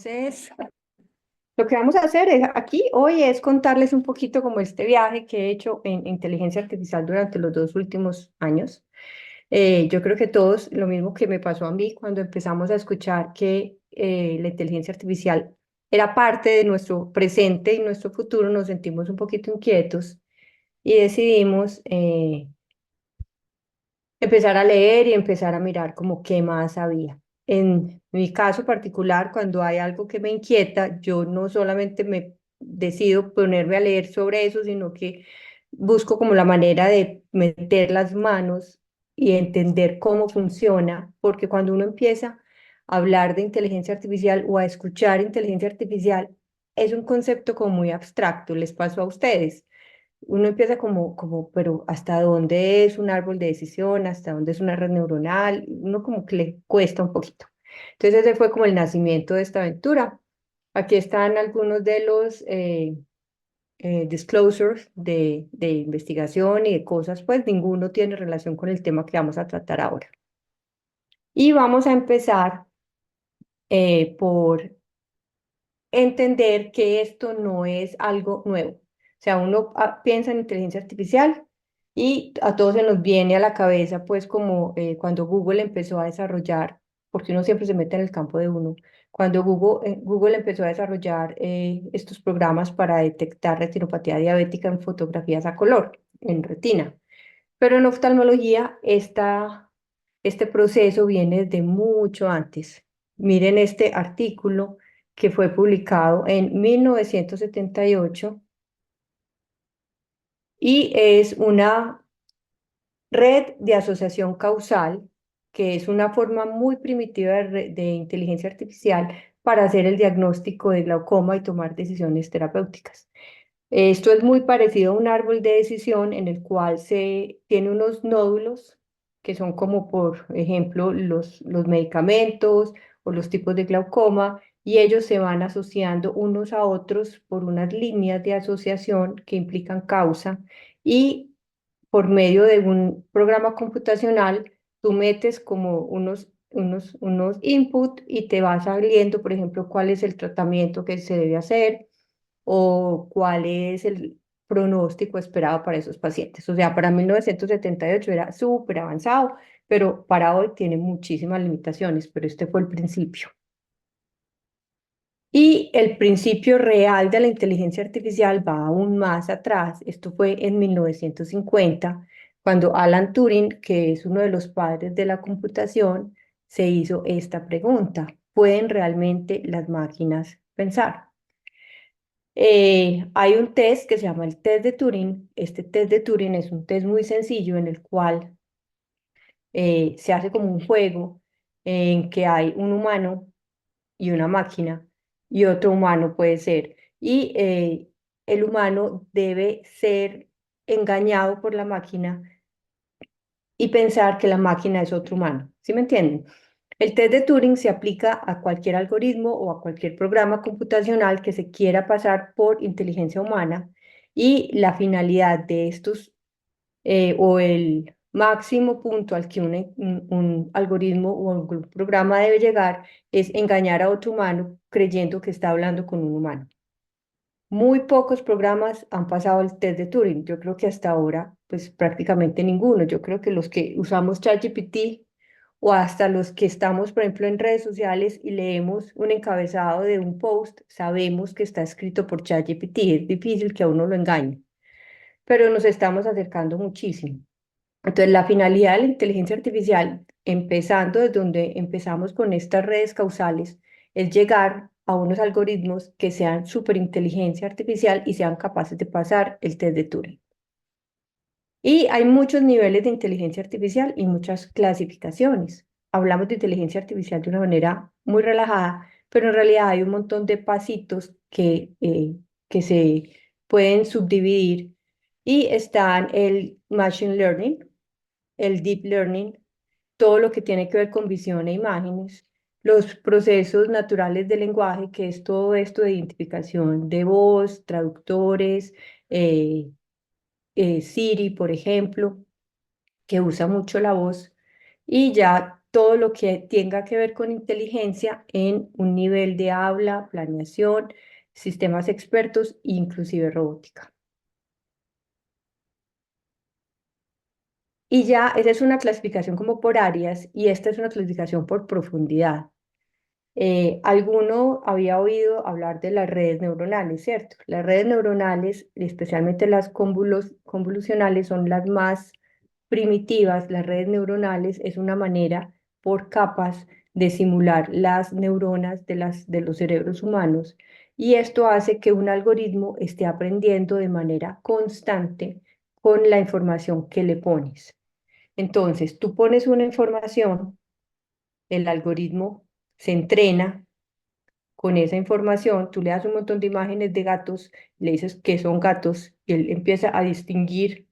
Entonces, lo que vamos a hacer aquí hoy es contarles un poquito como este viaje que he hecho en inteligencia artificial durante los 2 últimos años. Yo creo que todos, lo mismo que me pasó a mí cuando empezamos a escuchar que la inteligencia artificial era parte de nuestro presente y nuestro futuro, nos sentimos un poquito inquietos y decidimos empezar a leer y empezar a mirar como qué más había. En mi caso particular, cuando hay algo que me inquieta, yo no solamente me decido ponerme a leer sobre eso, sino que busco como la manera de meter las manos y entender cómo funciona, porque cuando uno empieza a hablar de inteligencia artificial o a escuchar inteligencia artificial, es un concepto como muy abstracto. ¿Les pasó a ustedes? Uno empieza pero ¿hasta dónde es un árbol de decisión? ¿Hasta dónde es una red neuronal? Uno como que le cuesta un poquito. Entonces ese fue como el nacimiento de esta aventura. Aquí están algunos de los disclosures de investigación y de cosas, pues ninguno tiene relación con el tema que vamos a tratar ahora. Y vamos a empezar por entender que esto no es algo nuevo. O sea, uno piensa en inteligencia artificial y a todos se nos viene a la cabeza, pues como cuando Google empezó a desarrollar, porque uno siempre se mete en el campo de uno, cuando Google empezó a desarrollar estos programas para detectar retinopatía diabética en fotografías a color, en retina. Pero en oftalmología, este proceso viene de mucho antes. Miren este artículo que fue publicado en 1978 y es una red de asociación causal, que es una forma muy primitiva de inteligencia artificial para hacer el diagnóstico de glaucoma y tomar decisiones terapéuticas. Esto es muy parecido a un árbol de decisión en el cual se tiene unos nódulos que son como, por ejemplo, los medicamentos o los tipos de glaucoma, y ellos se van asociando unos a otros por unas líneas de asociación que implican causa, y por medio de un programa computacional tú metes como unos input y te va saliendo, por ejemplo, cuál es el tratamiento que se debe hacer o cuál es el pronóstico esperado para esos pacientes. O sea, para 1978 era súper avanzado, pero para hoy tiene muchísimas limitaciones, pero este fue el principio. Y el principio real de la inteligencia artificial va aún más atrás. Esto fue en 1950, cuando Alan Turing, que es uno de los padres de la computación, se hizo esta pregunta: ¿pueden realmente las máquinas pensar? Hay un test que se llama el test de Turing. Este test de Turing es un test muy sencillo en el cual se hace como un juego en que hay un humano y una máquina y otro humano puede ser. Y el humano debe ser engañado por la máquina y pensar que la máquina es otro humano. ¿Sí me entienden? El test de Turing se aplica a cualquier algoritmo o a cualquier programa computacional que se quiera pasar por inteligencia humana, y la finalidad de estos o el máximo punto al que un algoritmo o un programa debe llegar es engañar a otro humano creyendo que está hablando con un humano. Muy pocos programas han pasado el test de Turing. Yo creo que hasta ahora, pues prácticamente ninguno. Yo creo que los que usamos ChatGPT o hasta los que estamos, por ejemplo, en redes sociales y leemos un encabezado de un post, sabemos que está escrito por ChatGPT. Es difícil que a uno lo engañe, pero nos estamos acercando muchísimo. Entonces, la finalidad de la inteligencia artificial, empezando desde donde empezamos con estas redes causales, es llegar a unos algoritmos que sean superinteligencia artificial y sean capaces de pasar el test de Turing. Y hay muchos niveles de inteligencia artificial y muchas clasificaciones. Hablamos de inteligencia artificial de una manera muy relajada, pero en realidad hay un montón de pasitos que se pueden subdividir, y están el machine learning, el deep learning, todo lo que tiene que ver con visión e imágenes, los procesos naturales del lenguaje, que es todo esto de identificación de voz, traductores, eh, Siri, por ejemplo, que usa mucho la voz, y ya todo lo que tenga que ver con inteligencia en un nivel de habla, planeación, sistemas expertos, inclusive robótica. Y ya, esa es una clasificación como por áreas y esta es una clasificación por profundidad. Alguno había oído hablar de las redes neuronales, ¿cierto? Las redes neuronales, especialmente las convolucionales, son las más primitivas. Las redes neuronales es una manera por capas de simular las neuronas de los cerebros humanos y esto hace que un algoritmo esté aprendiendo de manera constante con la información que le pones. Entonces, tú pones una información, el algoritmo se entrena con esa información, tú le das un montón de imágenes de gatos, le dices que son gatos y él empieza a distinguir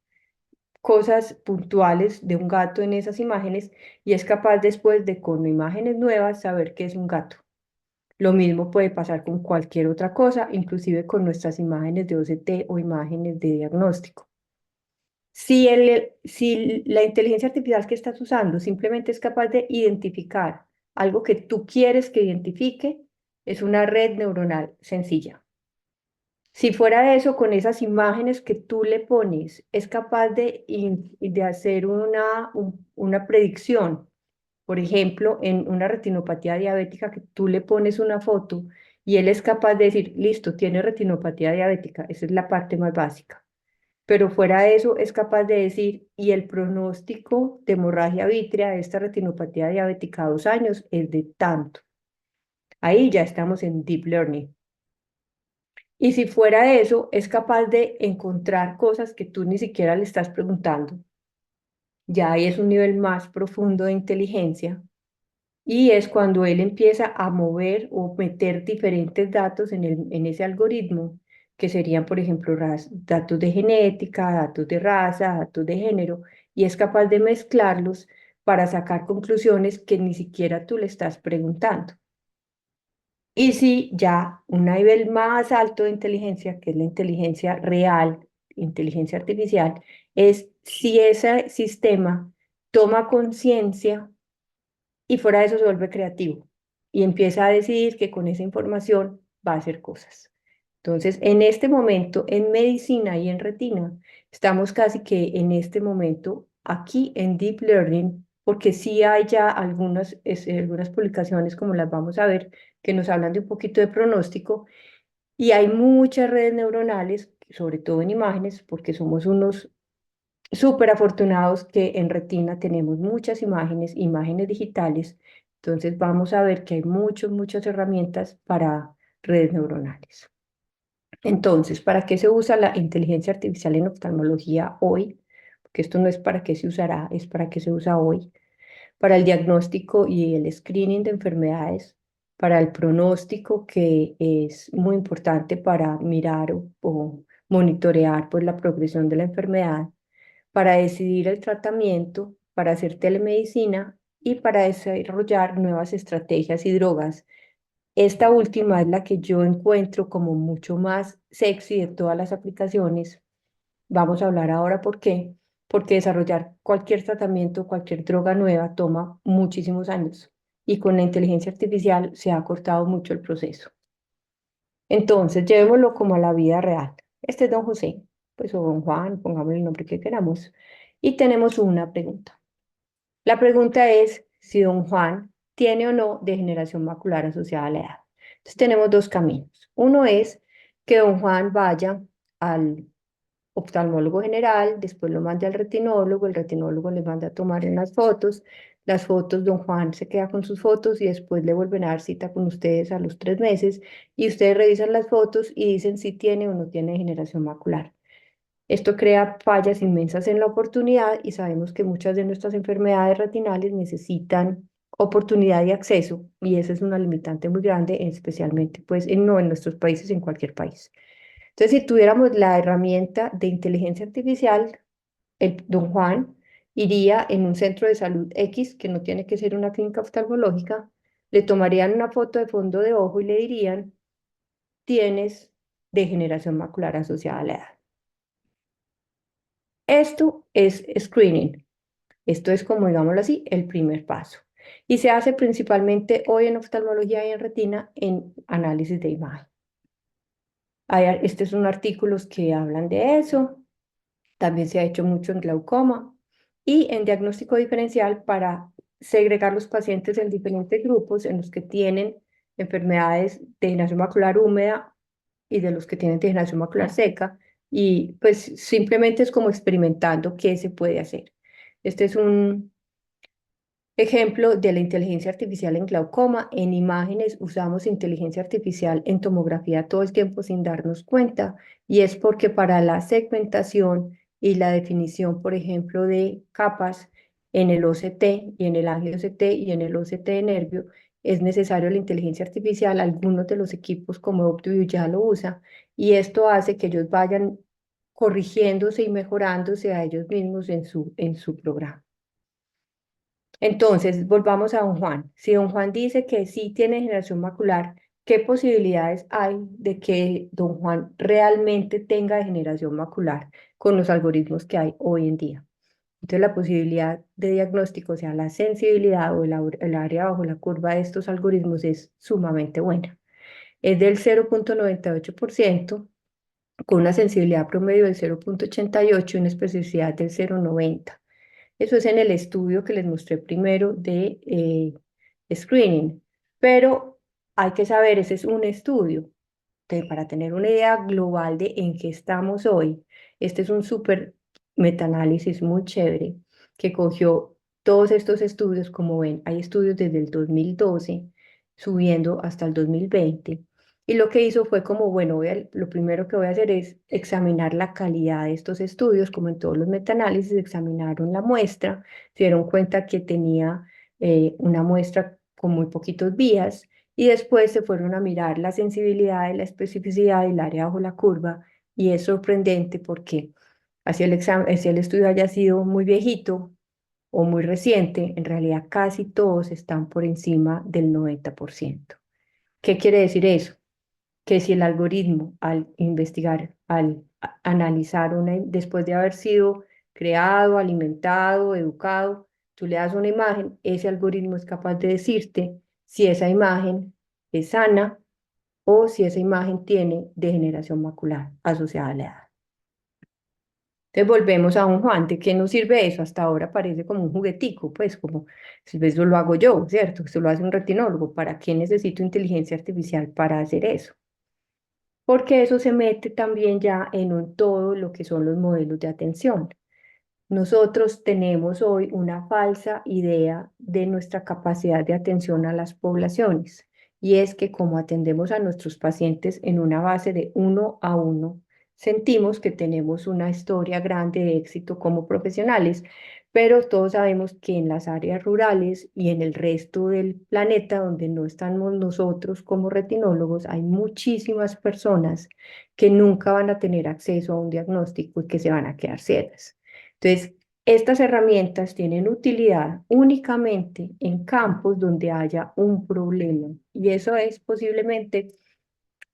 cosas puntuales de un gato en esas imágenes y es capaz después de con imágenes nuevas saber qué es un gato. Lo mismo puede pasar con cualquier otra cosa, inclusive con nuestras imágenes de OCT o imágenes de diagnóstico. Si la inteligencia artificial que estás usando simplemente es capaz de identificar algo que tú quieres que identifique, es una red neuronal sencilla. Si fuera de eso, con esas imágenes que tú le pones, es capaz de hacer una predicción. Por ejemplo, en una retinopatía diabética que tú le pones una foto y él es capaz de decir, listo, tiene retinopatía diabética. Esa es la parte más básica. Pero fuera de eso, es capaz de decir, y el pronóstico de hemorragia vítrea de esta retinopatía diabética a 2 años es de tanto. Ahí ya estamos en deep learning. Y si fuera de eso, es capaz de encontrar cosas que tú ni siquiera le estás preguntando. Ya ahí es un nivel más profundo de inteligencia. Y es cuando él empieza a mover o meter diferentes datos en ese algoritmo, que serían, por ejemplo, datos de genética, datos de raza, datos de género, y es capaz de mezclarlos para sacar conclusiones que ni siquiera tú le estás preguntando. Y si ya un nivel más alto de inteligencia, que es la inteligencia real, inteligencia artificial, es si ese sistema toma conciencia y fuera de eso se vuelve creativo y empieza a decidir que con esa información va a hacer cosas. Entonces, en este momento, en medicina y en retina, estamos casi que en este momento aquí en Deep Learning, porque sí hay ya algunas publicaciones, como las vamos a ver, que nos hablan de un poquito de pronóstico, y hay muchas redes neuronales, sobre todo en imágenes, porque somos unos súper afortunados que en Retina tenemos muchas imágenes, imágenes digitales. Entonces vamos a ver que hay muchas herramientas para redes neuronales. Entonces, ¿para qué se usa la inteligencia artificial en oftalmología hoy? Porque esto no es para qué se usará, es para qué se usa hoy. Para el diagnóstico y el screening de enfermedades, para el pronóstico, que es muy importante para mirar o monitorear pues, la progresión de la enfermedad, para decidir el tratamiento, para hacer telemedicina y para desarrollar nuevas estrategias y drogas. Esta última es la que yo encuentro como mucho más sexy de todas las aplicaciones. Vamos a hablar ahora por qué. Porque desarrollar cualquier tratamiento, cualquier droga nueva toma muchísimos años y con la inteligencia artificial se ha acortado mucho el proceso. Entonces, llevémoslo como a la vida real. Este es don José, pues o don Juan, pongamos el nombre que queramos. Y tenemos una pregunta. La pregunta es si don Juan tiene o no degeneración macular asociada a la edad. Entonces, tenemos dos caminos. Uno es que don Juan vaya al oftalmólogo general, después lo mande al retinólogo, el retinólogo le manda a tomar unas fotos, las fotos, don Juan se queda con sus fotos y después le vuelven a dar cita con ustedes a los 3 meses y ustedes revisan las fotos y dicen si tiene o no tiene degeneración macular. Esto crea fallas inmensas en la oportunidad y sabemos que muchas de nuestras enfermedades retinales necesitan oportunidad de acceso y esa es una limitante muy grande, especialmente pues no en nuestros países, en cualquier país. Entonces, si tuviéramos la herramienta de inteligencia artificial, el don Juan iría en un centro de salud X, que no tiene que ser una clínica oftalmológica, le tomarían una foto de fondo de ojo y le dirían, tienes degeneración macular asociada a la edad. Esto es screening. Esto es como, digámoslo así, el primer paso. Y se hace principalmente hoy en oftalmología y en retina en análisis de imagen. Estos son artículos que hablan de eso. También se ha hecho mucho en glaucoma y en diagnóstico diferencial para segregar los pacientes en diferentes grupos en los que tienen enfermedades de degeneración macular húmeda y de los que tienen degeneración macular seca. Y pues simplemente es como experimentando qué se puede hacer. Este es un ejemplo de la inteligencia artificial en glaucoma. En imágenes usamos inteligencia artificial en tomografía todo el tiempo sin darnos cuenta, y es porque para la segmentación y la definición, por ejemplo, de capas en el OCT y en el angio-OCT y en el OCT de nervio, es necesario la inteligencia artificial. Algunos de los equipos como OptiView ya lo usan, y esto hace que ellos vayan corrigiéndose y mejorándose a ellos mismos en su programa. Entonces, volvamos a don Juan. Si don Juan dice que sí tiene degeneración macular, ¿qué posibilidades hay de que don Juan realmente tenga degeneración macular con los algoritmos que hay hoy en día? Entonces, la posibilidad de diagnóstico, o sea, la sensibilidad o el área bajo la curva de estos algoritmos es sumamente buena. Es del 0,98%, con una sensibilidad promedio del 0,88 y una especificidad del 0,90. Eso es en el estudio que les mostré primero de screening, pero hay que saber, ese es un estudio. Para tener una idea global de en qué estamos hoy. Este es un súper metaanálisis muy chévere que cogió todos estos estudios. Como ven, hay estudios desde el 2012 subiendo hasta el 2020. Y lo que hizo fue como, bueno, lo primero que voy a hacer es examinar la calidad de estos estudios. Como en todos los metaanálisis, examinaron la muestra, se dieron cuenta que tenía una muestra con muy poquitos vías, y después se fueron a mirar la sensibilidad, la especificidad y el área bajo la curva. Y es sorprendente porque así el estudio haya sido muy viejito o muy reciente, en realidad casi todos están por encima del 90%. ¿Qué quiere decir eso? Que si el algoritmo al investigar, analizar después de haber sido creado, alimentado, educado, tú le das una imagen, ese algoritmo es capaz de decirte si esa imagen es sana o si esa imagen tiene degeneración macular asociada a la edad. Entonces volvemos a un Juan, ¿de qué nos sirve eso? Hasta ahora parece como un juguetico, pues como si eso lo hago yo, ¿cierto? Eso lo hace un retinólogo. ¿Para qué necesito inteligencia artificial para hacer eso? Porque eso se mete también ya en un todo lo que son los modelos de atención. Nosotros tenemos hoy una falsa idea de nuestra capacidad de atención a las poblaciones, y es que como atendemos a nuestros pacientes en una base de 1 a 1, sentimos que tenemos una historia grande de éxito como profesionales, pero todos sabemos que en las áreas rurales y en el resto del planeta donde no estamos nosotros como retinólogos, hay muchísimas personas que nunca van a tener acceso a un diagnóstico y que se van a quedar ciegas. Entonces, estas herramientas tienen utilidad únicamente en campos donde haya un problema, y eso es posiblemente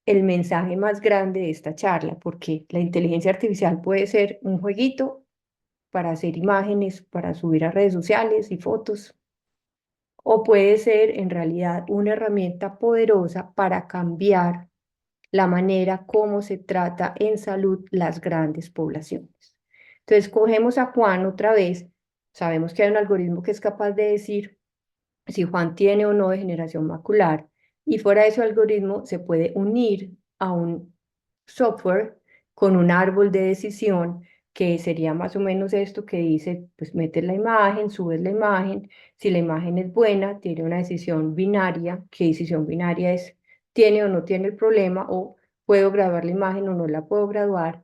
el mensaje más grande de esta charla, porque la inteligencia artificial puede ser un jueguito para hacer imágenes, para subir a redes sociales y fotos, o puede ser en realidad una herramienta poderosa para cambiar la manera como se trata en salud las grandes poblaciones. Entonces, cogemos a Juan otra vez, sabemos que hay un algoritmo que es capaz de decir si Juan tiene o no degeneración macular, y fuera de ese algoritmo se puede unir a un software con un árbol de decisión, que sería más o menos esto que dice, pues metes la imagen, subes la imagen, si la imagen es buena, tiene una decisión binaria. ¿Qué decisión binaria es? ¿Tiene o no tiene el problema? ¿O puedo graduar la imagen o no la puedo graduar?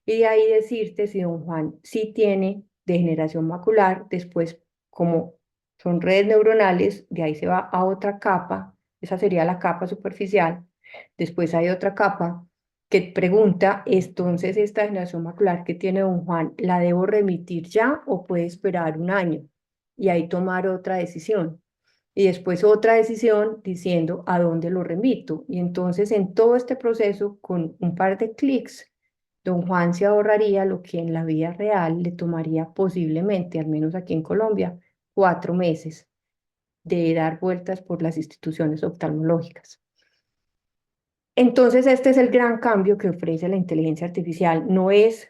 Y de ahí decirte si don Juan sí tiene degeneración macular. Después, como son redes neuronales, de ahí se va a otra capa, esa sería la capa superficial. Después hay otra capa que pregunta, entonces esta degeneración macular que tiene don Juan, ¿la debo remitir ya o puede esperar un año? Y ahí tomar otra decisión. Y después otra decisión diciendo a dónde lo remito. Y entonces en todo este proceso, con un par de clics, don Juan se ahorraría lo que en la vida real le tomaría posiblemente, al menos aquí en Colombia, 4 meses. de dar vueltas por las instituciones oftalmológicas. Entonces, este es el gran cambio que ofrece la inteligencia artificial. No es,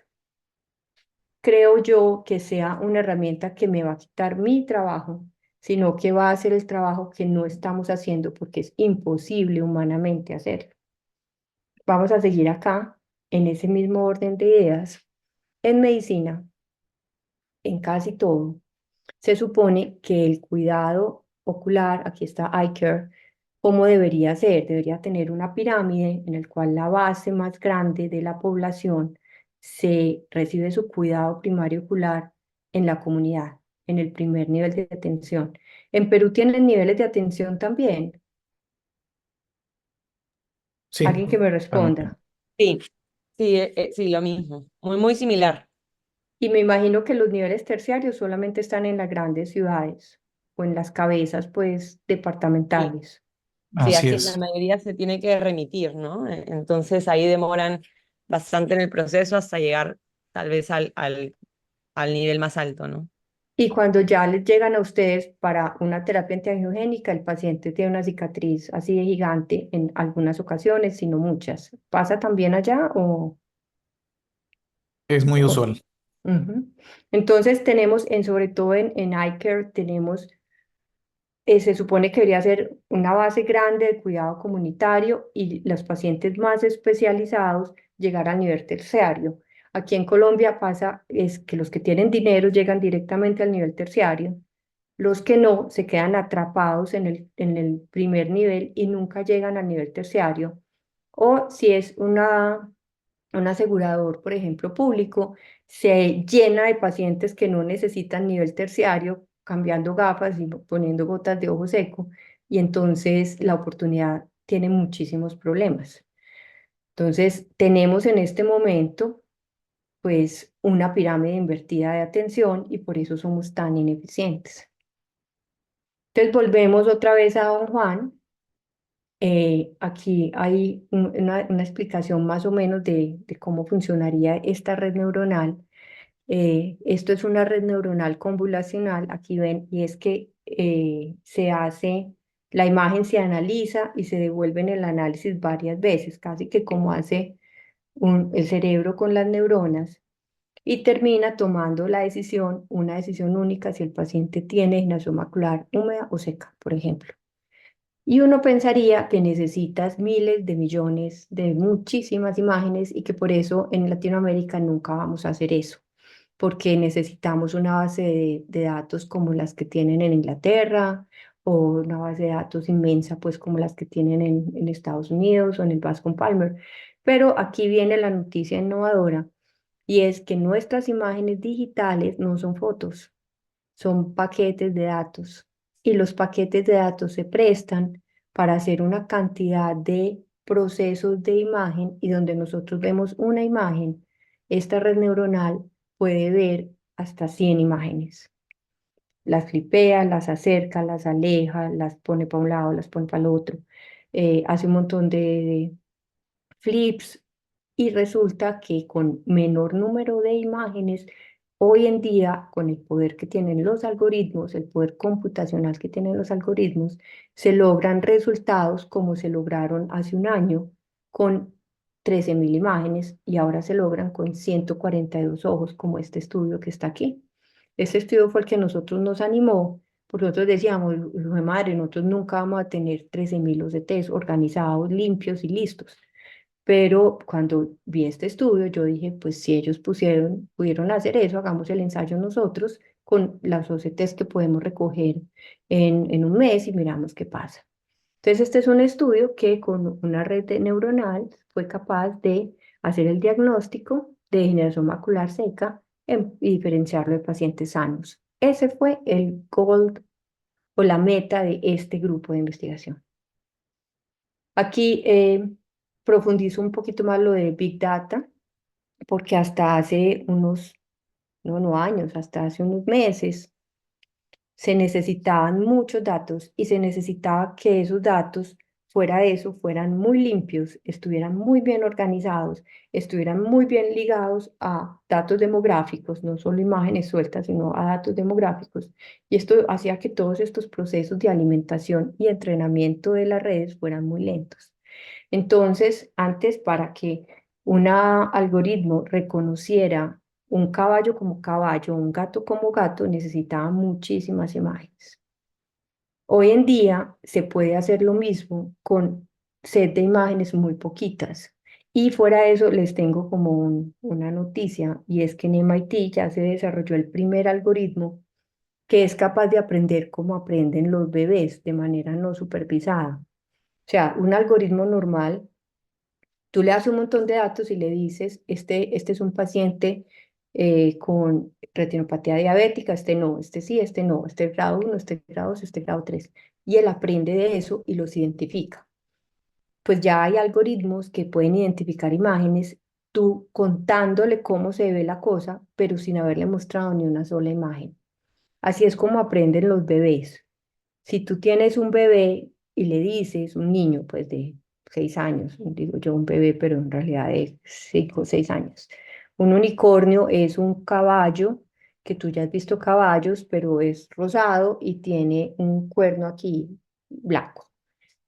creo yo, que sea una herramienta que me va a quitar mi trabajo, sino que va a hacer el trabajo que no estamos haciendo porque es imposible humanamente hacerlo. Vamos a seguir acá, en ese mismo orden de ideas. En medicina, en casi todo, se supone que el cuidado ocular, aquí está eye care, ¿cómo debería ser? Debería tener una pirámide en el cual la base más grande de la población se recibe su cuidado primario ocular en la comunidad, en el primer nivel de atención. En Perú tienen niveles de atención también. Sí, Alguien que me totalmente. responda. Sí, sí, sí, lo mismo. Muy, muy similar. Y me imagino que los niveles terciarios solamente están en las grandes ciudades o en las cabezas, pues, Sí, departamentales. sí, Así aquí la es. mayoría se tiene que remitir, ¿no? Entonces ahí demoran bastante en el proceso hasta llegar tal vez al nivel más alto, ¿no? Y cuando ya les llegan a ustedes para una terapia antiangiogénica, el paciente tiene una cicatriz así de gigante en algunas ocasiones, sino muchas. ¿Pasa también allá o...? Es muy o- usual. Ujú. Entonces tenemos, sobre todo en eye care, tenemos se supone que debería ser una base grande de cuidado comunitario y los pacientes más especializados llegar al nivel terciario. Aquí en Colombia pasa es que los que tienen dinero llegan directamente al nivel terciario, los que no se quedan atrapados en el primer nivel y nunca llegan al nivel terciario. O si es un asegurador, por ejemplo, público, se llena de pacientes que no necesitan nivel terciario, cambiando gafas y poniendo gotas de ojo seco, y entonces la oportunidad tiene muchísimos problemas. Entonces, tenemos en este momento, pues, una pirámide invertida de atención y por eso somos tan ineficientes. Entonces, volvemos otra vez a don Juan. Aquí hay una explicación más o menos de cómo funcionaría esta red neuronal. Esto es una red neuronal convolucional, aquí ven, y es que se hace, la imagen se analiza y se devuelve en el análisis varias veces, casi que como hace el cerebro con las neuronas, y termina tomando la decisión, una decisión única si el paciente tiene degeneración macular húmeda o seca, por ejemplo. Y uno pensaría que necesitas miles de millones de muchísimas imágenes y que por eso en Latinoamérica nunca vamos a hacer eso, porque necesitamos una base de datos como las que tienen en Inglaterra o una base de datos inmensa, pues como las que tienen en Estados Unidos o en el Bascom Palmer. Pero aquí viene la noticia innovadora y es que nuestras imágenes digitales no son fotos, son paquetes de datos y los paquetes de datos se prestan para hacer una cantidad de procesos de imagen y donde nosotros vemos una imagen, esta red neuronal puede ver hasta 100 imágenes. Las flipea, las acerca, las aleja, las pone para un lado, las pone para el otro. Hace un montón de flips y resulta que con menor número de imágenes, hoy en día, con el poder que tienen los algoritmos, el poder computacional que tienen los algoritmos, se logran resultados como se lograron hace un año con 13.000 imágenes y ahora se logran con 142 ojos, como este estudio que está aquí. Este estudio fue el que nosotros nos animó, porque nosotros decíamos, "Hijo de madre, nosotros nunca vamos a tener 13.000 OCTs organizados, limpios y listos". Pero cuando vi este estudio, yo dije, pues si ellos pudieron hacer eso, hagamos el ensayo nosotros con las OCTs que podemos recoger en un mes y miramos qué pasa. Entonces, este es un estudio que con una red neuronal fue capaz de hacer el diagnóstico de degeneración macular seca y diferenciarlo de pacientes sanos. Ese fue el goal o la meta de este grupo de investigación. Aquí profundizo un poquito más lo de Big Data, porque hasta hace unos, no años, hasta hace unos meses, se necesitaban muchos datos y se necesitaba que esos datos fuera de eso, fueran muy limpios, estuvieran muy bien organizados, estuvieran muy bien ligados a datos demográficos, no solo imágenes sueltas, sino a datos demográficos. Y esto hacía que todos estos procesos de alimentación y entrenamiento de las redes fueran muy lentos. Entonces, antes, para que un algoritmo reconociera un caballo como caballo, un gato como gato, necesitaba muchísimas imágenes. Hoy en día se puede hacer lo mismo con set de imágenes muy poquitas. Y fuera de eso, les tengo como una noticia, y es que en MIT ya se desarrolló el primer algoritmo que es capaz de aprender como aprenden los bebés de manera no supervisada. O sea, un algoritmo normal, tú le das un montón de datos y le dices, este es un paciente con retinopatía diabética, este no, este sí, este no, este es grado 1, este es grado 2, este es grado 3. Y él aprende de eso y los identifica. Pues ya hay algoritmos que pueden identificar imágenes, tú contándole cómo se ve la cosa, pero sin haberle mostrado ni una sola imagen. Así es como aprenden los bebés. Si tú tienes un bebé y le dices, un niño pues de 6 años, digo yo un bebé, pero en realidad de 5 o 6 años, un unicornio es un caballo que tú ya has visto caballos, pero es rosado y tiene un cuerno aquí blanco.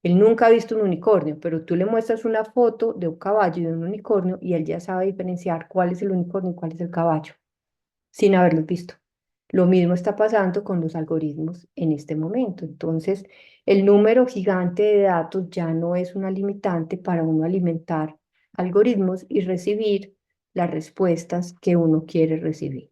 Él nunca ha visto un unicornio, pero tú le muestras una foto de un caballo y de un unicornio y él ya sabe diferenciar cuál es el unicornio y cuál es el caballo sin haberlos visto. Lo mismo está pasando con los algoritmos en este momento. Entonces, el número gigante de datos ya no es una limitante para uno alimentar algoritmos y recibir las respuestas que uno quiere recibir.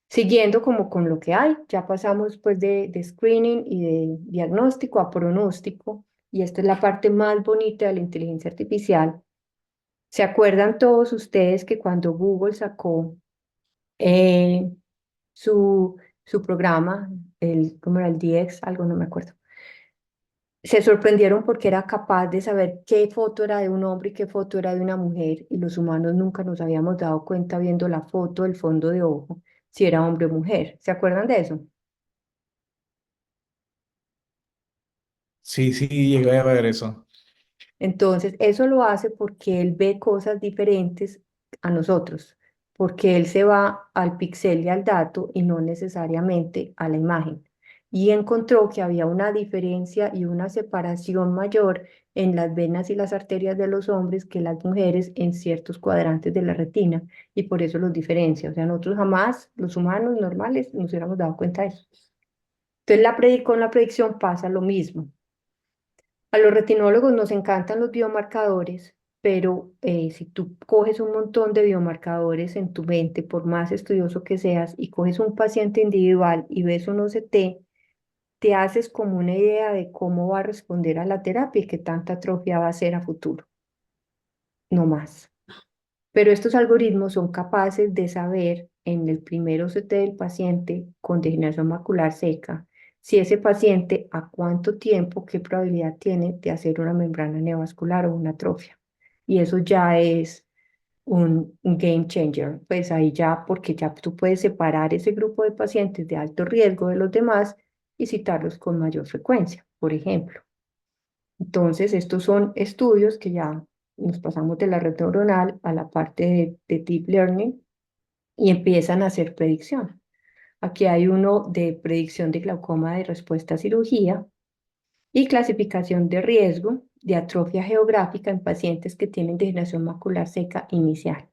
Siguiendo como con lo que hay, ya pasamos pues de screening y de diagnóstico a pronóstico, y esta es la parte más bonita de la inteligencia artificial. ¿Se acuerdan todos ustedes que cuando Google sacó eh, su programa, ¿cómo era? El DX, algo, no me acuerdo? Se sorprendieron porque era capaz de saber qué foto era de un hombre y qué foto era de una mujer, y los humanos nunca nos habíamos dado cuenta viendo la foto, el fondo de ojo, si era hombre o mujer. ¿Se acuerdan de eso? Sí, sí, llegué a ver eso. Entonces, eso lo hace porque él ve cosas diferentes a nosotros, porque él se va al píxel y al dato y no necesariamente a la imagen. Y encontró que había una diferencia y una separación mayor en las venas y las arterias de los hombres que las mujeres en ciertos cuadrantes de la retina, y por eso los diferencia. O sea, nosotros jamás, los humanos normales, nos hubiéramos dado cuenta de eso. Entonces, con la predicción pasa lo mismo. A los retinólogos nos encantan los biomarcadores, pero si tú coges un montón de biomarcadores en tu mente, por más estudioso que seas, y coges un paciente individual y ves un OCT, te haces como una idea de cómo va a responder a la terapia y qué tanta atrofia va a ser a futuro, no más. Pero estos algoritmos son capaces de saber en el primer OCT del paciente con degeneración macular seca si ese paciente a cuánto tiempo, qué probabilidad tiene de hacer una membrana neovascular o una atrofia. Y eso ya es un game changer, pues ahí ya, porque ya tú puedes separar ese grupo de pacientes de alto riesgo de los demás y citarlos con mayor frecuencia, por ejemplo. Entonces, estos son estudios que ya nos pasamos de la red neuronal a la parte de deep learning y empiezan a hacer predicción. Aquí hay uno de predicción de glaucoma de respuesta a cirugía y clasificación de riesgo de atrofia geográfica en pacientes que tienen degeneración macular seca inicial.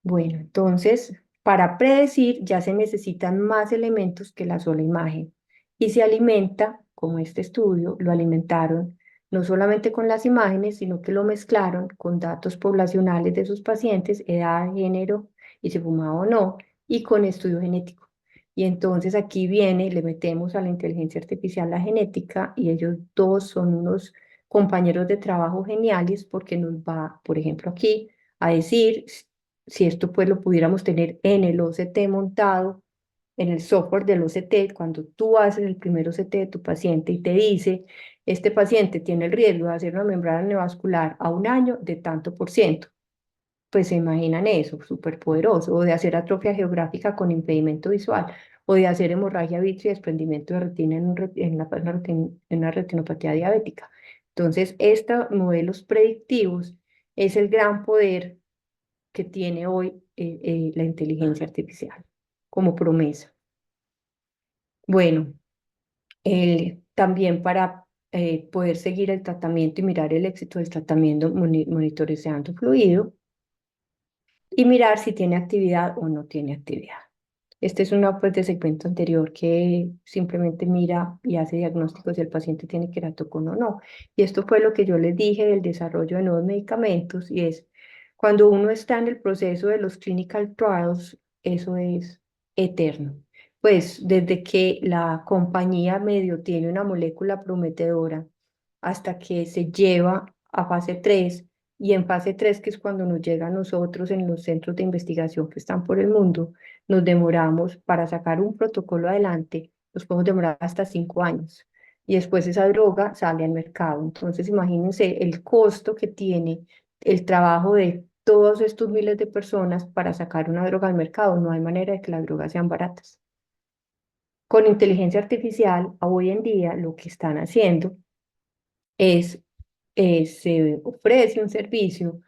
Bueno, entonces, para predecir ya se necesitan más elementos que la sola imagen, y se alimenta, como este estudio, lo alimentaron no solamente con las imágenes, sino que lo mezclaron con datos poblacionales de sus pacientes, edad, género y si fumaba o no, y con estudio genético. Y entonces aquí viene, le metemos a la inteligencia artificial la genética, y ellos dos son unos compañeros de trabajo geniales porque nos va, por ejemplo, aquí a decir si esto pues lo pudiéramos tener en el OCT montado, en el software del OCT, cuando tú haces el primer OCT de tu paciente y te dice, este paciente tiene el riesgo de hacer una membrana neovascular a un año de tanto por ciento. pues se imaginan eso, súper poderoso, o de hacer atrofia geográfica con impedimento visual, o de hacer hemorragia vitrea y desprendimiento de retina en una retinopatía diabética. Entonces, estos modelos predictivos es el gran poder que tiene hoy la inteligencia artificial como promesa. Bueno, también para poder seguir el tratamiento y mirar el éxito del tratamiento monitorizando fluido y mirar si tiene actividad o no tiene actividad. Este es una pues, de segmento anterior que simplemente mira y hace diagnósticos si el paciente tiene queratocono o no. Y esto fue lo que yo les dije del desarrollo de nuevos medicamentos y es cuando uno está en el proceso de los clinical trials, eso es eterno. Pues desde que la compañía medio tiene una molécula prometedora hasta que se lleva a fase 3 y en fase 3 que es cuando nos llega a nosotros en los centros de investigación que están por el mundo, nos demoramos para sacar un protocolo adelante, nos podemos demorar hasta 5 años. Y después esa droga sale al mercado. Entonces, imagínense el costo que tiene el trabajo de todos estos miles de personas para sacar una droga al mercado. No hay manera de que las drogas sean baratas. Con inteligencia artificial, hoy en día lo que están haciendo es, se ofrece un servicio,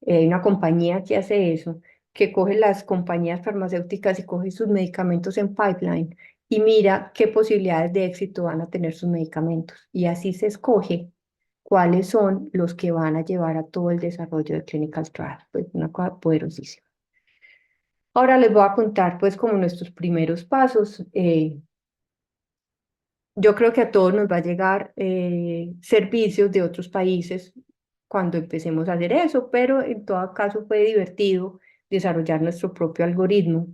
hay una compañía que hace eso, que coge las compañías farmacéuticas y coge sus medicamentos en pipeline y mira qué posibilidades de éxito van a tener sus medicamentos. Y así se escoge cuáles son los que van a llevar a todo el desarrollo de clinical trial. Pues una cosa poderosísima. Ahora les voy a contar pues como nuestros primeros pasos. Yo creo que a todos nos va a llegar servicios de otros países cuando empecemos a hacer eso, pero en todo caso fue divertido desarrollar nuestro propio algoritmo.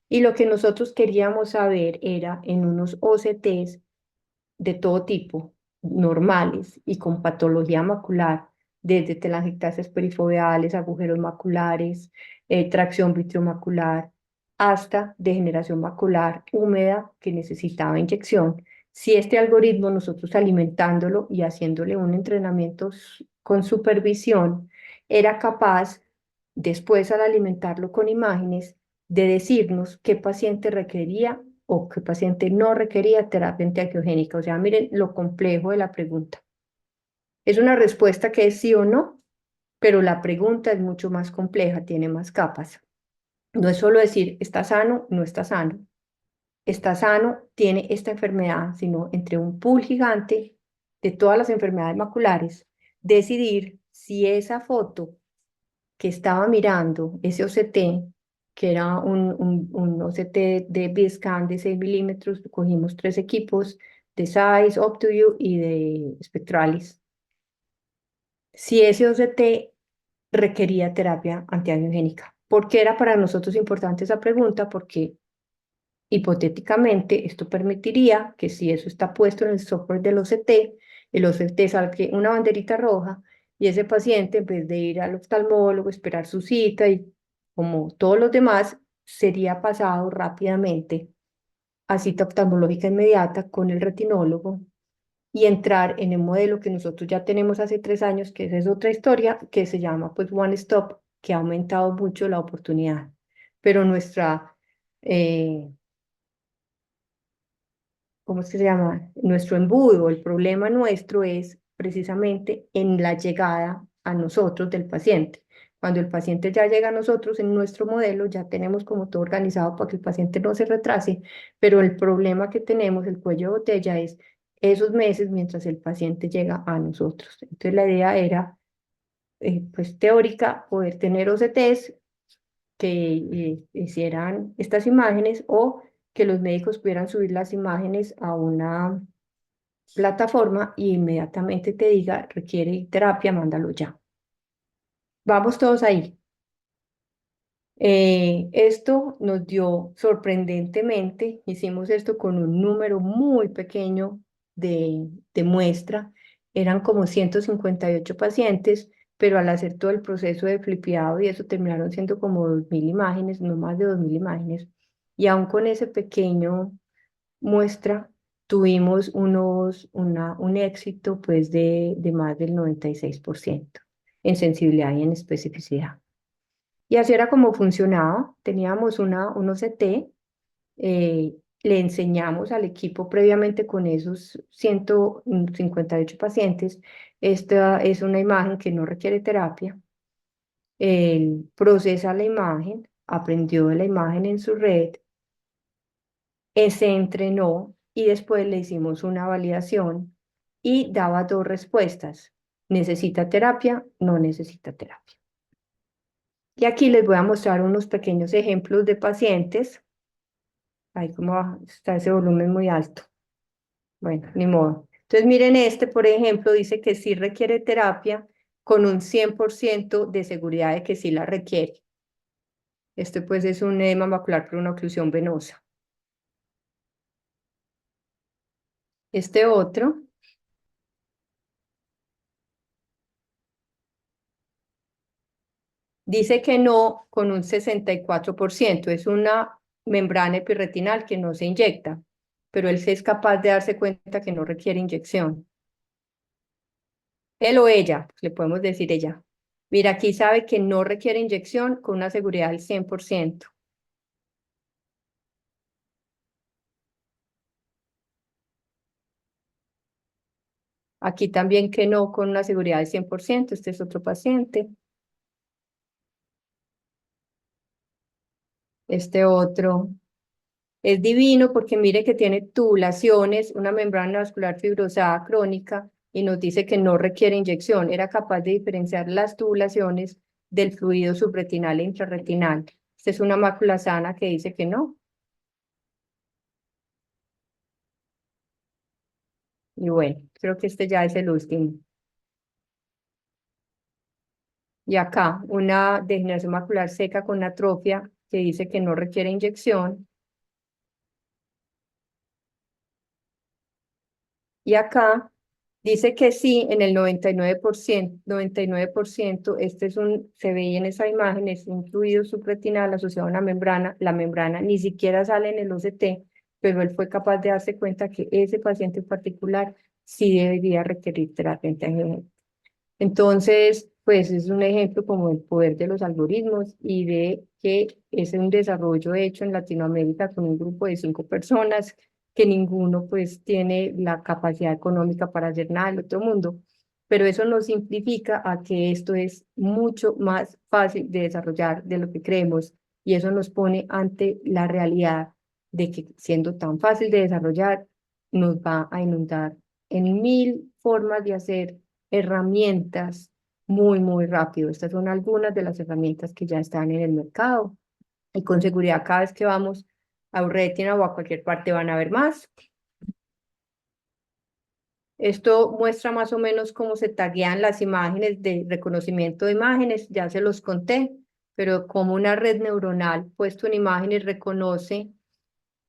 Y lo que nosotros queríamos saber era en unos OCTs de todo tipo, normales y con patología macular, desde telangiectasias perifoveales, agujeros maculares, tracción vitreomacular, hasta degeneración macular húmeda que necesitaba inyección. Si este algoritmo nosotros alimentándolo y haciéndole un entrenamiento con supervisión, era capaz, después al alimentarlo con imágenes, de decirnos qué paciente requería o qué paciente no requería terapia antiangiogénica. O sea, miren lo complejo de la pregunta. Es una respuesta que es sí o no, pero la pregunta es mucho más compleja, tiene más capas. No es solo decir está sano, no está sano. Está sano, tiene esta enfermedad, sino entre un pool gigante de todas las enfermedades maculares, decidir si esa foto que estaba mirando, ese OCT, que era un OCT de BISCAN de 6 milímetros, cogimos 3 equipos de Zeiss, OptoView y de Spectralis. Si ese OCT requería terapia antiangiogénica. ¿Por qué era para nosotros importante esa pregunta? Porque hipotéticamente esto permitiría que si eso está puesto en el software del OCT, el OCT salga una banderita roja y ese paciente, en vez de ir al oftalmólogo, esperar su cita y como todos los demás, sería pasado rápidamente a cita oftalmológica inmediata con el retinólogo y entrar en el modelo que nosotros ya tenemos hace 3 años, que esa es otra historia, que se llama pues One Stop, que ha aumentado mucho la oportunidad. Pero nuestra, ¿cómo es que se llama? Nuestro embudo, el problema nuestro es precisamente en la llegada a nosotros del paciente. Cuando el paciente ya llega a nosotros en nuestro modelo, ya tenemos como todo organizado para que el paciente no se retrase, pero el problema que tenemos, el cuello de botella, es esos meses mientras el paciente llega a nosotros. Entonces la idea era, pues teórica, poder tener OCTs que hicieran estas imágenes o que los médicos pudieran subir las imágenes a una plataforma y inmediatamente te diga, requiere terapia, mándalo ya. Vamos todos ahí. Esto nos dio sorprendentemente, hicimos esto con un número muy pequeño de muestra, eran como 158 pacientes, pero al hacer todo el proceso de flipeado y eso terminaron siendo como 2.000 imágenes, no más de 2.000 imágenes, y aún con ese pequeño muestra tuvimos un éxito pues de más del 96% en sensibilidad y en especificidad. Y así era como funcionaba. Teníamos un OCT, eh, le enseñamos al equipo previamente con esos 158 pacientes. Esta es una imagen que no requiere terapia. Él procesa la imagen, aprendió de la imagen en su red, se entrenó y después le hicimos una validación y daba dos respuestas. ¿Necesita terapia? No necesita terapia. Y aquí les voy a mostrar unos pequeños ejemplos de pacientes. Ahí como está ese volumen muy alto. Bueno, ni modo. Entonces miren este, por ejemplo, dice que sí requiere terapia con un 100% de seguridad de que sí la requiere. Este pues es un edema macular por una oclusión venosa. Este otro dice que no con un 64%. Es una membrana epirretinal que no se inyecta, pero él sí es capaz de darse cuenta que no requiere inyección. Él o ella, pues le podemos decir ella. Mira, aquí sabe que no requiere inyección con una seguridad del 100%. Aquí también que no con una seguridad del 100%. Este es otro paciente. Este otro es divino porque mire que tiene tubulaciones, una membrana vascular fibrosada crónica y nos dice que no requiere inyección. Era capaz de diferenciar las tubulaciones del fluido subretinal e intrarretinal. Esta es una mácula sana que dice que no. Y bueno, creo que este ya es el último. Y acá, una degeneración macular seca con atrofia que dice que no requiere inyección. Y acá dice que sí, en el 99%, se veía en esa imagen, es un fluido subretinal asociado a una membrana, la membrana ni siquiera sale en el OCT, pero él fue capaz de darse cuenta que ese paciente en particular sí debería requerir terapia antiangiogénica. Entonces, pues es un ejemplo como el poder de los algoritmos y de que es un desarrollo hecho en Latinoamérica con un grupo de 5 personas que ninguno pues tiene la capacidad económica para hacer nada del otro mundo. Pero eso nos simplifica a que esto es mucho más fácil de desarrollar de lo que creemos y eso nos pone ante la realidad de que siendo tan fácil de desarrollar, nos va a inundar en 1000 formas de hacer herramientas muy, muy rápido. Estas son algunas de las herramientas que ya están en el mercado y con seguridad cada vez que vamos a Retina o a cualquier parte van a ver más. Esto muestra más o menos cómo se taguean las imágenes de reconocimiento de imágenes, ya se los conté, pero como una red neuronal puesto en imágenes reconoce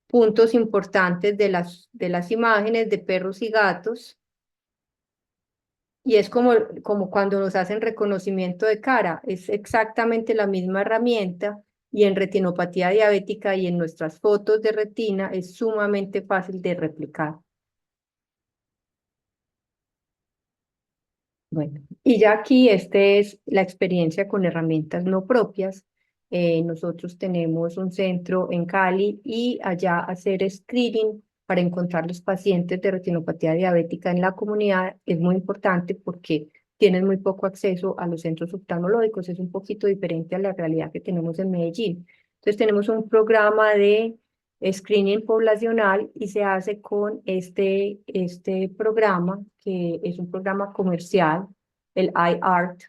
puntos importantes de las imágenes de perros y gatos. Y es como cuando nos hacen reconocimiento de cara, es exactamente la misma herramienta y en retinopatía diabética y en nuestras fotos de retina es sumamente fácil de replicar. Bueno, y ya aquí este es la experiencia con herramientas no propias. Nosotros tenemos un centro en Cali y allá hacer screening para encontrar los pacientes de retinopatía diabética en la comunidad es muy importante porque tienen muy poco acceso a los centros oftalmológicos. Es un poquito diferente a la realidad que tenemos en Medellín. Entonces tenemos un programa de screening poblacional y se hace con este programa, que es un programa comercial, el iArt,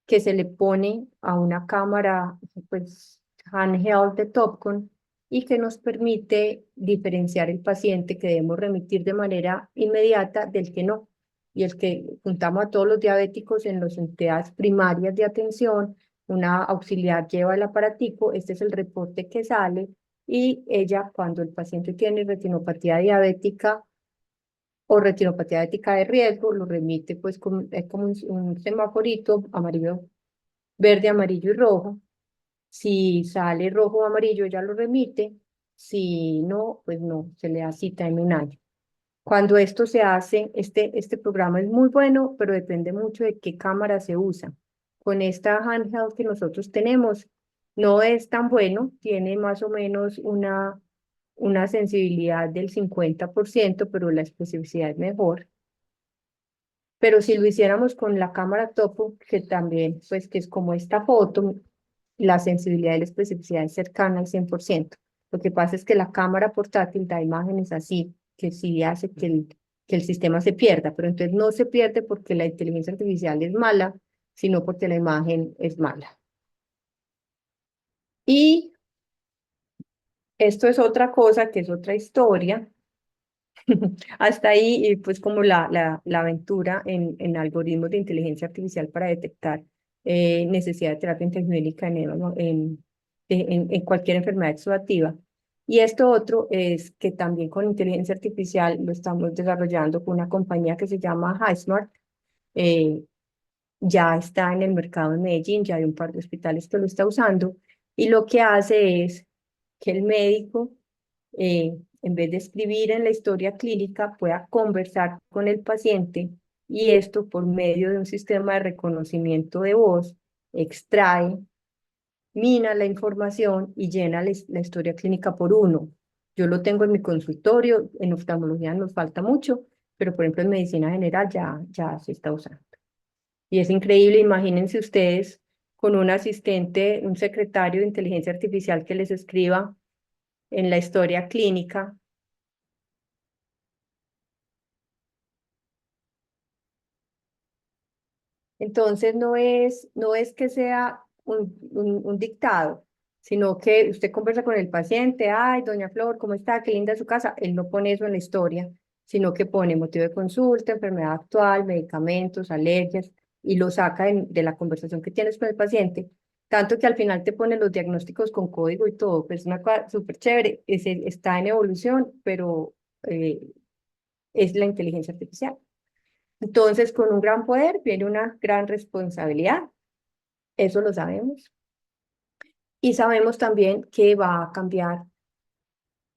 que se le pone a una cámara pues, handheld de Topcon y que nos permite diferenciar el paciente que debemos remitir de manera inmediata del que no. Y el que juntamos a todos los diabéticos en las entidades primarias de atención, una auxiliar lleva el aparatico, este es el reporte que sale, y ella, cuando el paciente tiene retinopatía diabética o retinopatía diabética de riesgo, lo remite pues es como un semaforito amarillo, verde, amarillo y rojo. Si sale rojo o amarillo, ella lo remite. Si no, pues no, se le da cita en un año. Cuando esto se hace, este programa es muy bueno, pero depende mucho de qué cámara se usa. Con esta handheld que nosotros tenemos, No es tan bueno, tiene más o menos una sensibilidad del 50%, pero la especificidad es mejor. Pero si lo hiciéramos con la cámara topo, que también, pues que es como esta foto, la sensibilidad y la especificidad es cercana al 100%. Lo que pasa es que la cámara portátil da imágenes así, que sí hace que el sistema se pierda, pero entonces no se pierde porque la inteligencia artificial es mala, sino porque la imagen es mala. Y esto es otra cosa, que es otra historia. Hasta ahí, y pues como la aventura en algoritmos de inteligencia artificial para detectar necesidad de terapia intergenérica en cualquier enfermedad exudativa. Y esto otro es que también con inteligencia artificial lo estamos desarrollando con una compañía que se llama HighSmart. eh, ya está en el mercado en Medellín, ya hay un par de hospitales que lo está usando. Y lo que hace es que el médico en vez de escribir en la historia clínica, pueda conversar con el paciente y esto por medio de un sistema de reconocimiento de voz extrae, mina la información y llena la historia clínica por uno. Yo lo tengo en mi consultorio, en oftalmología nos falta mucho, pero por ejemplo en medicina general ya se está usando. Y es increíble, imagínense ustedes con un asistente, un secretario de inteligencia artificial que les escriba en la historia clínica. Entonces no es que sea un dictado, sino que usted conversa con el paciente, ay, doña Flor, ¿cómo está? Qué linda su casa. Él no pone eso en la historia, sino que pone motivo de consulta, enfermedad actual, medicamentos, alergias, y lo saca de la conversación que tienes con el paciente. Tanto que al final te pone los diagnósticos con código y todo, pues es una cosa súper chévere, está en evolución, pero eh, es la inteligencia artificial. Entonces, con un gran poder viene una gran responsabilidad, eso lo sabemos. Y sabemos también que va a cambiar,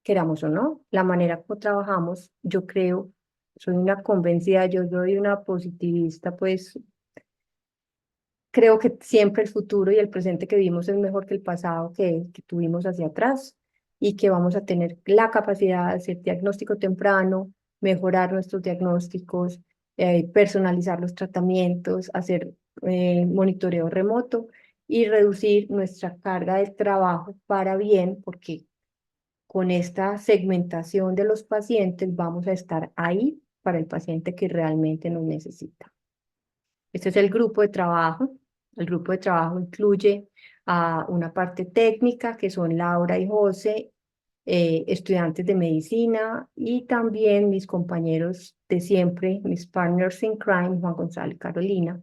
queramos o no, la manera como trabajamos. Yo creo, soy una convencida, yo soy una positivista, pues creo que siempre el futuro y el presente que vivimos es mejor que el pasado que tuvimos hacia atrás y que vamos a tener la capacidad de hacer diagnóstico temprano, mejorar nuestros diagnósticos, personalizar los tratamientos, hacer monitoreo remoto y reducir nuestra carga de trabajo para bien, porque con esta segmentación de los pacientes vamos a estar ahí para el paciente que realmente nos necesita. Este es el grupo de trabajo. El grupo de trabajo incluye a una parte técnica, que son Laura y José, estudiantes de medicina, y también mis compañeros de siempre, mis partners in crime, Juan Gonzalo y Carolina.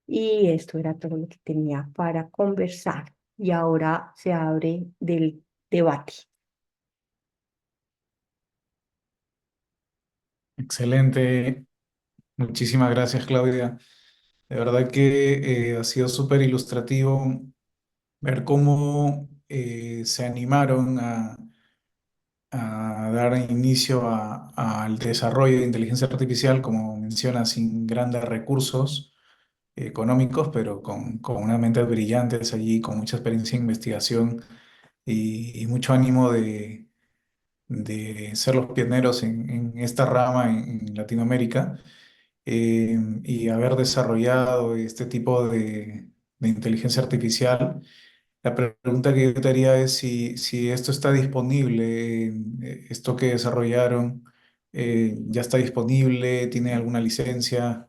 Y esto era todo lo que tenía para conversar. Y ahora se abre del debate. Excelente. Muchísimas gracias, Claudia. De verdad que ha sido súper ilustrativo ver cómo se animaron a dar inicio al desarrollo de inteligencia artificial, como menciona, sin grandes recursos económicos, pero con unas mentes brillantes allí, con mucha experiencia en investigación y mucho ánimo de ser los pioneros en esta rama en Latinoamérica, y haber desarrollado este tipo de inteligencia artificial. La pregunta que yo te haría es si esto está disponible, esto que desarrollaron, ya está disponible, tiene alguna licencia.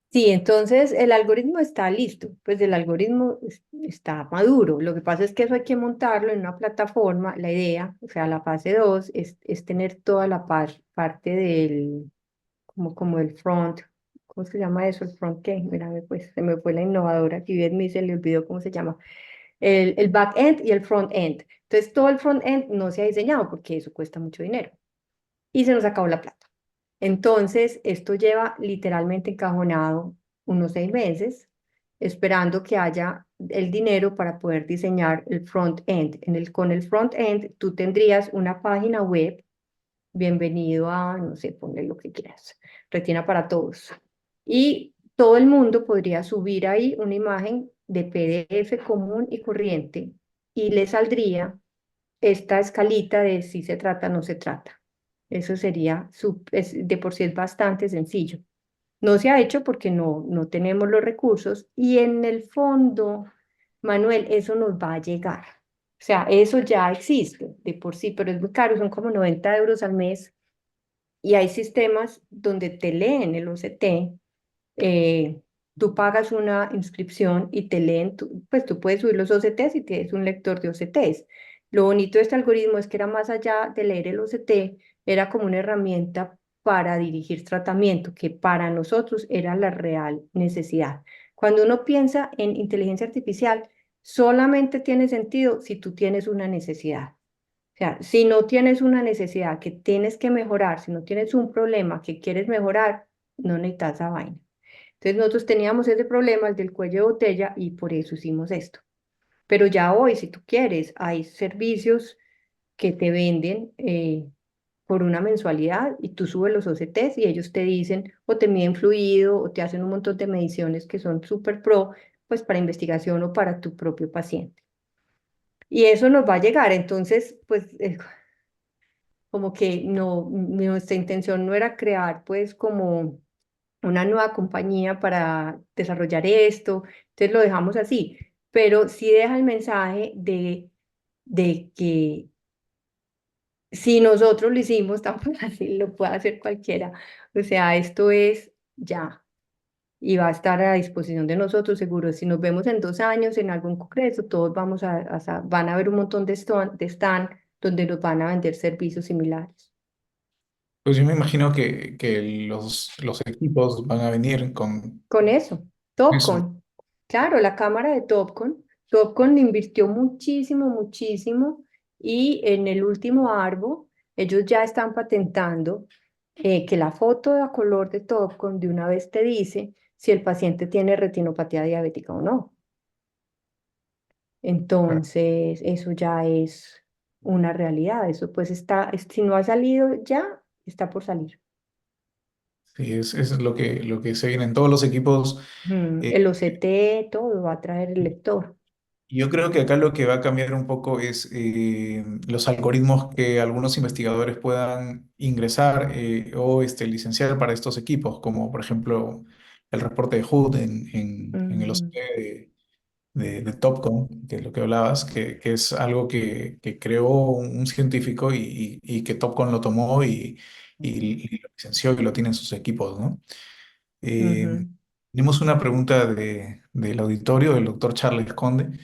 Sí, entonces el algoritmo está listo, pues el algoritmo está maduro. Lo que pasa es que eso hay que montarlo en una plataforma. La idea, o sea, la fase 2 es tener toda la parte del, como el front, ¿cómo se llama eso? El front, ¿qué? Mira, pues se me fue la innovadora, que bien me se le olvidó cómo se llama. El back end y el front end. Entonces todo el front end no se ha diseñado porque eso cuesta mucho dinero y se nos acabó la plata. Entonces, esto lleva literalmente encajonado unos 6 meses, esperando que haya el dinero para poder diseñar el front-end. Con el front-end, tú tendrías una página web, bienvenido a, no sé, ponle lo que quieras, Retina para todos. Y todo el mundo podría subir ahí una imagen de PDF común y corriente y le saldría esta escalita de si se trata o no se trata. Eso sería, de por sí es bastante sencillo. No se ha hecho porque no tenemos los recursos y en el fondo, Manuel, eso nos va a llegar. O sea, eso ya existe de por sí, pero es muy caro, son como 90 euros al mes y hay sistemas donde te leen el OCT, eh, tú pagas una inscripción y te leen, pues tú puedes subir los OCTs y tienes un lector de OCTs. Lo bonito de este algoritmo es que era más allá de leer el OCT, era como una herramienta para dirigir tratamiento, que para nosotros era la real necesidad. Cuando uno piensa en inteligencia artificial, solamente tiene sentido si tú tienes una necesidad. O sea, si no tienes una necesidad que tienes que mejorar, si no tienes un problema que quieres mejorar, no necesitas esa vaina. Entonces nosotros teníamos ese problema, el del cuello de botella, y por eso hicimos esto. Pero ya hoy, si tú quieres, hay servicios que te venden por una mensualidad y tú subes los OCTs y ellos te dicen o te miden fluido o te hacen un montón de mediciones que son súper pro, pues para investigación o para tu propio paciente. Y eso nos va a llegar. Entonces, pues como que no, nuestra intención no era crear pues como una nueva compañía para desarrollar esto, entonces lo dejamos así, pero sí deja el mensaje de que si nosotros lo hicimos tan fácil, lo puede hacer cualquiera. O sea, esto es ya y va a estar a disposición de nosotros, seguro. Si nos vemos en 2 años en algún congreso, todos van a ver un montón de stand donde nos van a vender servicios similares. Pues yo me imagino que los equipos van a venir con Con eso, eso. Topcon. Claro, la cámara de Topcon. Topcon invirtió muchísimo, muchísimo y en el último árbol ellos ya están patentando que la foto a color de Topcon de una vez te dice si el paciente tiene retinopatía diabética o no. Entonces, eso ya es una realidad. Eso pues está, si no ha salido ya, está por salir. Sí, es lo que se viene en todos los equipos. El OCT, todo va a traer el lector. Yo creo que acá lo que va a cambiar un poco es los algoritmos que algunos investigadores puedan ingresar o licenciar para estos equipos, como por ejemplo el reporte de Hood en el Ujú, OCP de Topcon, que es lo que hablabas, que es algo que creó un científico y que Topcon lo tomó y lo licenció y lo tiene en sus equipos, ¿no? Eh, ujú. Tenemos una pregunta del auditorio, del doctor Charles Conde.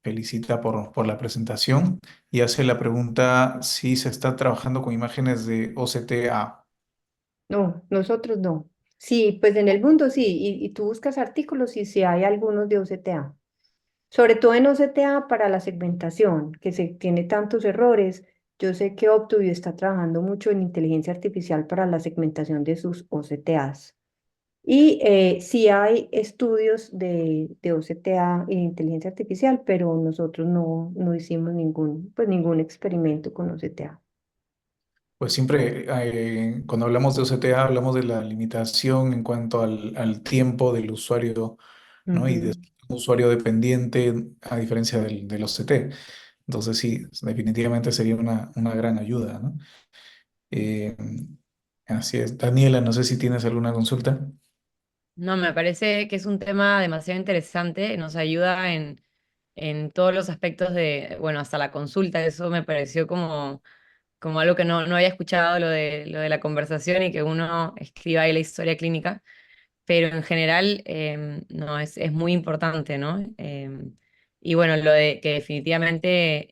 Felicita por la presentación y hace la pregunta si se está trabajando con imágenes de OCTA. No, nosotros no. Sí, pues en el mundo sí, y tú buscas artículos y sí hay algunos de OCTA. Sobre todo en OCTA para la segmentación, que se tiene tantos errores. Yo sé que Optuvio está trabajando mucho en inteligencia artificial para la segmentación de sus OCTAs. Y sí hay estudios de OCTA e inteligencia artificial, pero nosotros no hicimos ningún experimento con OCTA. Pues siempre cuando hablamos de OCTA hablamos de la limitación en cuanto al tiempo del usuario, ¿no? Y de Ujú. un usuario dependiente a diferencia del OCT. Entonces sí, definitivamente sería una gran ayuda, ¿no? Eh, Así es. Daniela, no sé si tienes alguna consulta. No, me parece que es un tema demasiado interesante, nos ayuda en todos los aspectos de, bueno, hasta la consulta, eso me pareció como algo que no había escuchado, lo de la conversación y que uno escriba ahí la historia clínica, pero en general no, es muy importante, ¿no? Y bueno, lo de que definitivamente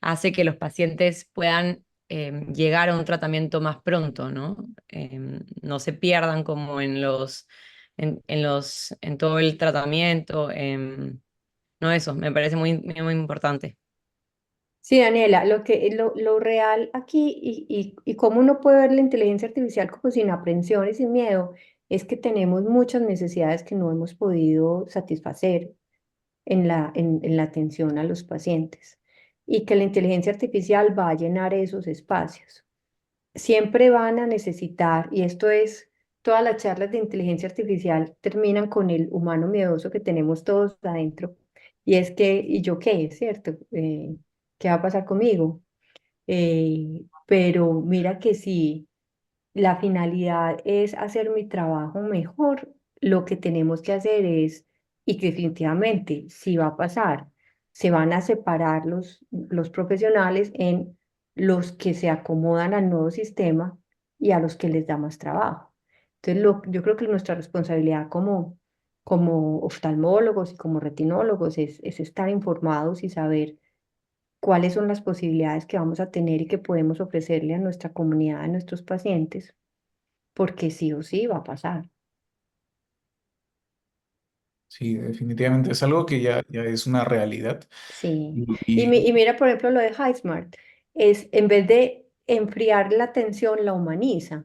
hace que los pacientes puedan llegar a un tratamiento más pronto, ¿no? No se pierdan como en todo el tratamiento. No, eso, me parece muy importante. Sí, Daniela, lo real aquí y cómo uno puede ver la inteligencia artificial como sin aprensión y sin miedo, es que tenemos muchas necesidades que no hemos podido satisfacer en la atención a los pacientes y que la inteligencia artificial va a llenar esos espacios. Siempre van a necesitar, y esto es todas las charlas de inteligencia artificial terminan con el humano miedoso que tenemos todos adentro. Y es que, ¿y yo qué? ¿Cierto? ¿Qué va a pasar conmigo? Pero mira que si la finalidad es hacer mi trabajo mejor, lo que tenemos que hacer es, y que definitivamente sí va a pasar, se van a separar los profesionales en los que se acomodan al nuevo sistema y a los que les da más trabajo. Entonces, yo creo que nuestra responsabilidad como oftalmólogos y como retinólogos es estar informados y saber cuáles son las posibilidades que vamos a tener y que podemos ofrecerle a nuestra comunidad, a nuestros pacientes, porque sí o sí va a pasar. Sí, definitivamente es algo que ya es una realidad. Sí. Y Y mira, por ejemplo, lo de HighSmart, es en vez de enfriar la atención, la humaniza.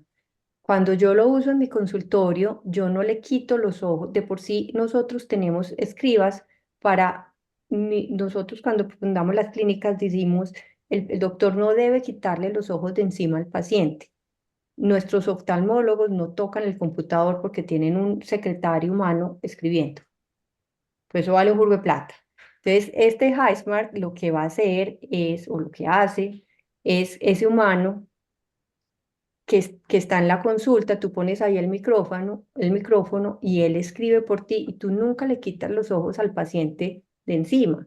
Cuando yo lo uso en mi consultorio, yo no le quito los ojos. De por sí, nosotros tenemos escribas para, nosotros cuando fundamos las clínicas decimos, el doctor no debe quitarle los ojos de encima al paciente. Nuestros oftalmólogos no tocan el computador porque tienen un secretario humano escribiendo. Pues eso vale un burgo de plata. Entonces, este HighSmart lo que va a hacer es, o lo que hace, es ese humano que está en la consulta, tú pones ahí el micrófono y él escribe por ti y tú nunca le quitas los ojos al paciente de encima.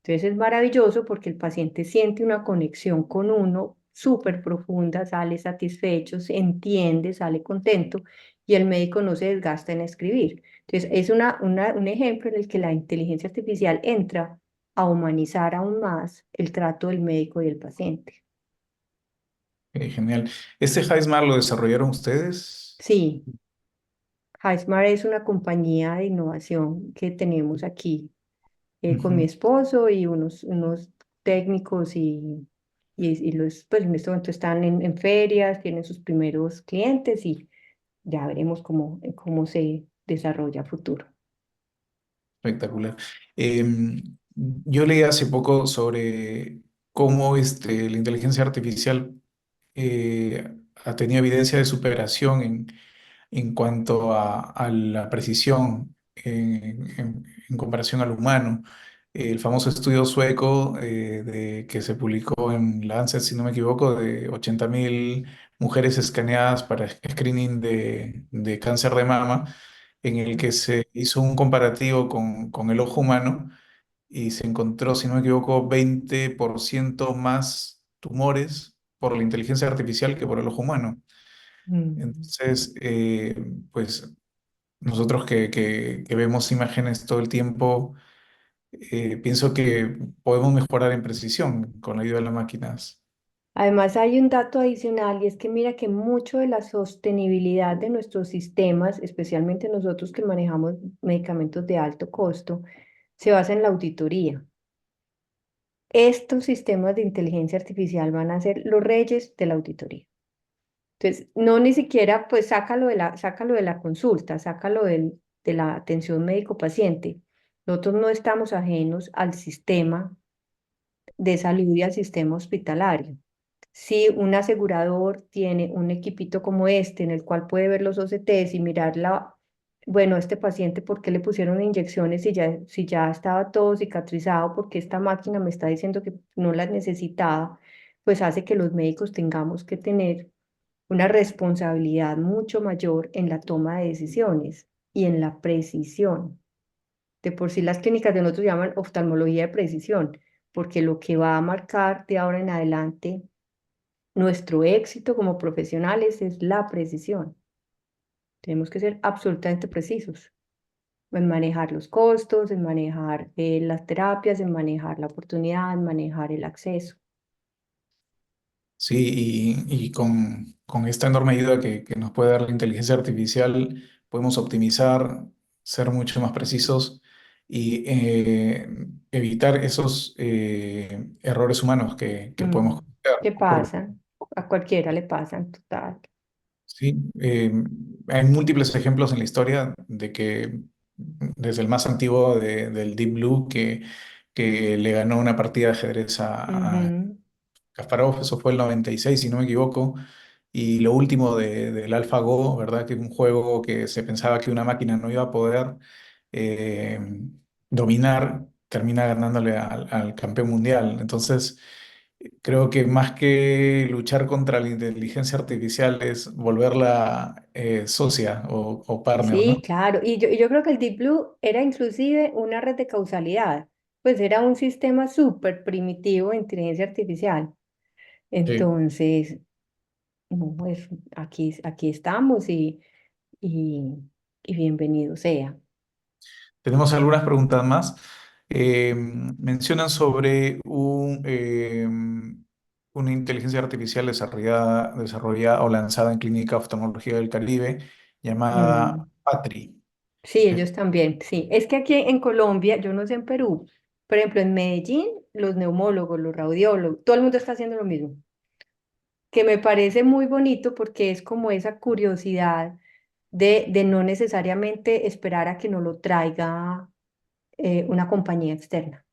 Entonces es maravilloso porque el paciente siente una conexión con uno súper profunda, sale satisfecho, se entiende, sale contento y el médico no se desgasta en escribir. Entonces es un ejemplo en el que la inteligencia artificial entra a humanizar aún más el trato del médico y el paciente. genial. ¿Este Heismar lo desarrollaron ustedes? Sí, HighSmart es una compañía de innovación que tenemos aquí con mi Ujú. esposo y unos técnicos y los, pues en este momento están en ferias, tienen sus primeros clientes y ya veremos cómo se desarrolla a futuro. Espectacular. Yo leí hace poco sobre cómo la inteligencia artificial ha tenido evidencia de superación en cuanto a la precisión en comparación al humano. El famoso estudio sueco que se publicó en Lancet, si no me equivoco, de 80.000 mujeres escaneadas para screening de cáncer de mama, en el que se hizo un comparativo con el ojo humano y se encontró, si no me equivoco, 20% más tumores por la inteligencia artificial que por el ojo humano. Mm. Entonces, pues nosotros que vemos imágenes todo el tiempo, pienso que podemos mejorar en precisión con la ayuda de las máquinas. Además, hay un dato adicional y es que mira que mucho de la sostenibilidad de nuestros sistemas, especialmente nosotros que manejamos medicamentos de alto costo, se basa en la auditoría. Estos sistemas de inteligencia artificial van a ser los reyes de la auditoría. Entonces, no ni siquiera, pues sácalo de la consulta, de la atención médico-paciente. Nosotros no estamos ajenos al sistema de salud y al sistema hospitalario. Si un asegurador tiene un equipito como este en el cual puede ver los OCTs y mirar bueno, este paciente, ¿por qué le pusieron inyecciones si ya estaba todo cicatrizado? Porque esta máquina me está diciendo que no las necesitaba, pues hace que los médicos tengamos que tener una responsabilidad mucho mayor en la toma de decisiones y en la precisión. De por sí las clínicas de nosotros llaman oftalmología de precisión, porque lo que va a marcar de ahora en adelante nuestro éxito como profesionales es la precisión. Tenemos que ser absolutamente precisos en manejar los costos, en manejar las terapias, en manejar la oportunidad, en manejar el acceso. Sí, y con esta enorme ayuda que nos puede dar la inteligencia artificial, podemos optimizar, ser mucho más precisos y evitar esos errores humanos que podemos Mm, cometer. ¿Qué pasa? A cualquiera le pasan, total. Sí, hay múltiples ejemplos en la historia de que desde el más antiguo del Deep Blue que le ganó una partida de ajedrez a Ujú. Kasparov, eso fue el 96 si no me equivoco, y lo último del AlphaGo, ¿verdad? Que es un juego que se pensaba que una máquina no iba a poder eh, dominar, termina ganándole al campeón mundial. Entonces, creo que más que luchar contra la inteligencia artificial es volverla socia o partner, Sí, ¿no? claro. Y yo creo que el Deep Blue era inclusive una red de causalidad, pues era un sistema súper primitivo de inteligencia artificial. Sí. Entonces, no, pues aquí estamos y, y bienvenido sea. Tenemos algunas preguntas más. Mencionan sobre una inteligencia artificial desarrollada o lanzada en Clínica Oftalmología del Caribe llamada Mm, Patri. sí, Eh, ellos también, sí. Es que aquí en Colombia, yo no sé en Perú, por ejemplo, en Medellín, los neumólogos, los radiólogos, todo el mundo está haciendo lo mismo, que me parece muy bonito porque es como esa curiosidad de no necesariamente esperar a que nos lo traiga una compañía externa.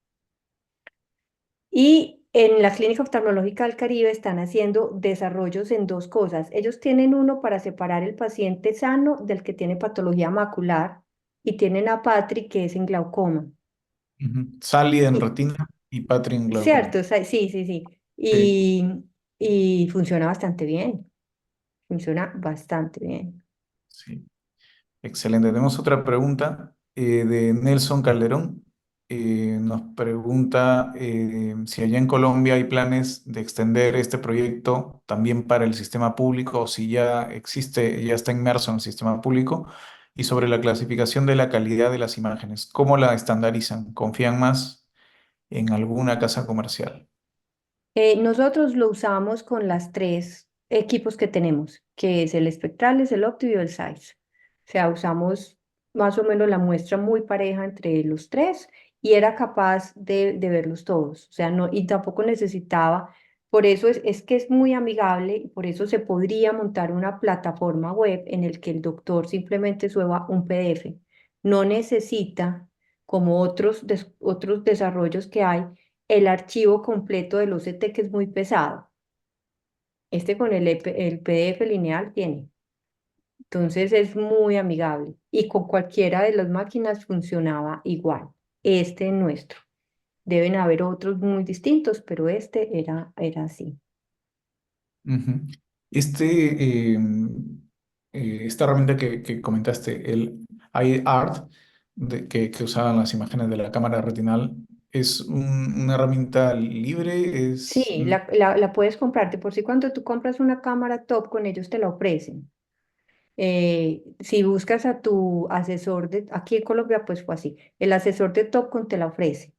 Y en la Clínica Oftalmológica del Caribe están haciendo desarrollos en dos cosas. Ellos tienen uno para separar el paciente sano del que tiene patología macular y tienen a Patri que es en glaucoma. Sally en Y, retina y Patri en glaucoma. cierto, sí, sí, sí. Sí, Y funciona bastante bien, funciona bastante bien. sí. Excelente. Tenemos otra pregunta de Nelson Calderón. Nos pregunta si allá en Colombia hay planes de extender este proyecto también para el sistema público o si ya existe, ya está inmerso en el sistema público y sobre la clasificación de la calidad de las imágenes. ¿Cómo la estandarizan? ¿Confían más en alguna casa comercial? Nosotros lo usamos con las tres equipos que tenemos, que es el espectral, es el óptico y el size. O sea, usamos más o menos la muestra muy pareja entre los tres y era capaz de verlos todos. O sea, no, y tampoco necesitaba, por eso es que es muy amigable y por eso se podría montar una plataforma web en el que el doctor simplemente suba un PDF. No necesita, como otros desarrollos que hay, el archivo completo del OCT que es muy pesado. Este con el PDF lineal tiene. Entonces es muy amigable y con cualquiera de las máquinas funcionaba igual. Este nuestro. Deben haber otros muy distintos, pero este era así. Ujú. Este, esta herramienta que comentaste, el iArt, que usaban las imágenes de la cámara retinal, ¿es una herramienta libre? Sí, la puedes comprarte por si cuando tú compras una cámara top con ellos te la ofrecen. Si buscas a tu asesor aquí en Colombia, pues fue así. El asesor de Topcon te la ofrece.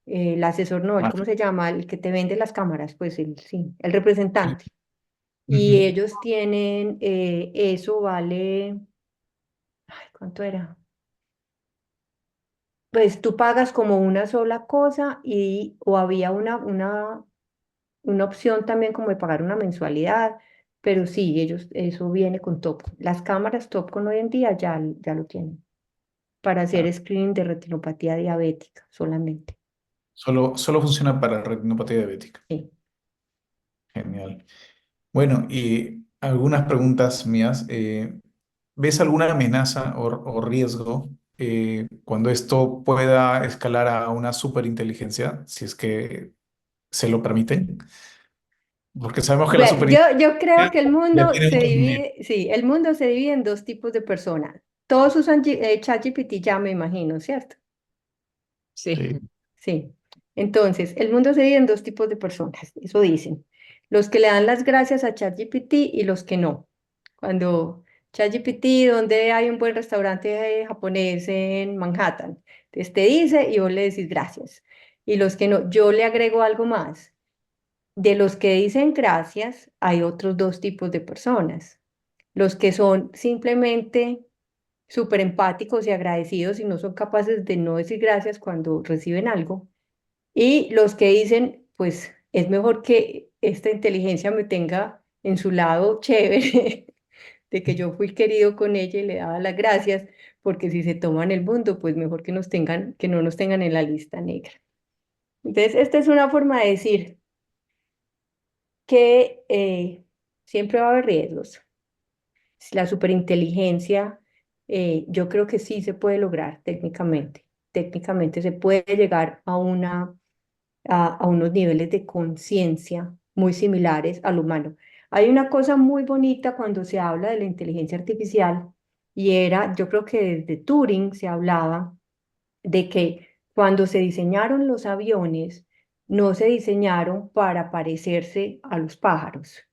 El asesor no, el Ah, cómo se llama, el que te vende las cámaras, pues sí, el sí. representante. Y Ujú. ellos tienen, eso vale, ay, ¿cuánto era? Pues tú pagas como una sola cosa o había una opción también como de pagar una mensualidad, pero sí, ellos, eso viene con Topcon. Las cámaras Topcon hoy en día ya lo tienen para Ah, hacer screening de retinopatía diabética solamente. solo funciona para retinopatía diabética. Sí. Genial. Bueno, y algunas preguntas mías. ¿Ves alguna amenaza o riesgo cuando esto pueda escalar a una superinteligencia, si es que se lo permiten? Porque sabemos que la Bueno, superinteligencia yo creo que el ya mundo tiene se otros niveles. divide, sí, el mundo se divide en dos tipos de personas. Todos usan ChatGPT ya, me imagino, ¿cierto? Sí. Sí. Sí. Entonces, el mundo se divide en dos tipos de personas, eso dicen. Los que le dan las gracias a ChatGPT y los que no. Cuando ChatGPT, donde hay un buen restaurante japonés en Manhattan, entonces te dice y vos le decís gracias. Y los que no, yo le agrego algo más. De los que dicen gracias, hay otros dos tipos de personas. Los que son simplemente súper empáticos y agradecidos y no son capaces de no decir gracias cuando reciben algo. Y los que dicen, pues es mejor que esta inteligencia me tenga en su lado chévere, de que yo fui querido con ella y le daba las gracias, porque si se toman el mundo, pues mejor que nos tengan, que no nos tengan en la lista negra. Entonces, esta es una forma de decir que siempre va a haber riesgos. La superinteligencia, yo creo que sí se puede lograr técnicamente. Técnicamente se puede llegar a unos niveles de conciencia muy similares al humano. Hay una cosa muy bonita cuando se habla de la inteligencia artificial y era, yo creo que desde Turing se hablaba de que cuando se diseñaron los aviones, no se diseñaron para parecerse a los pájaros,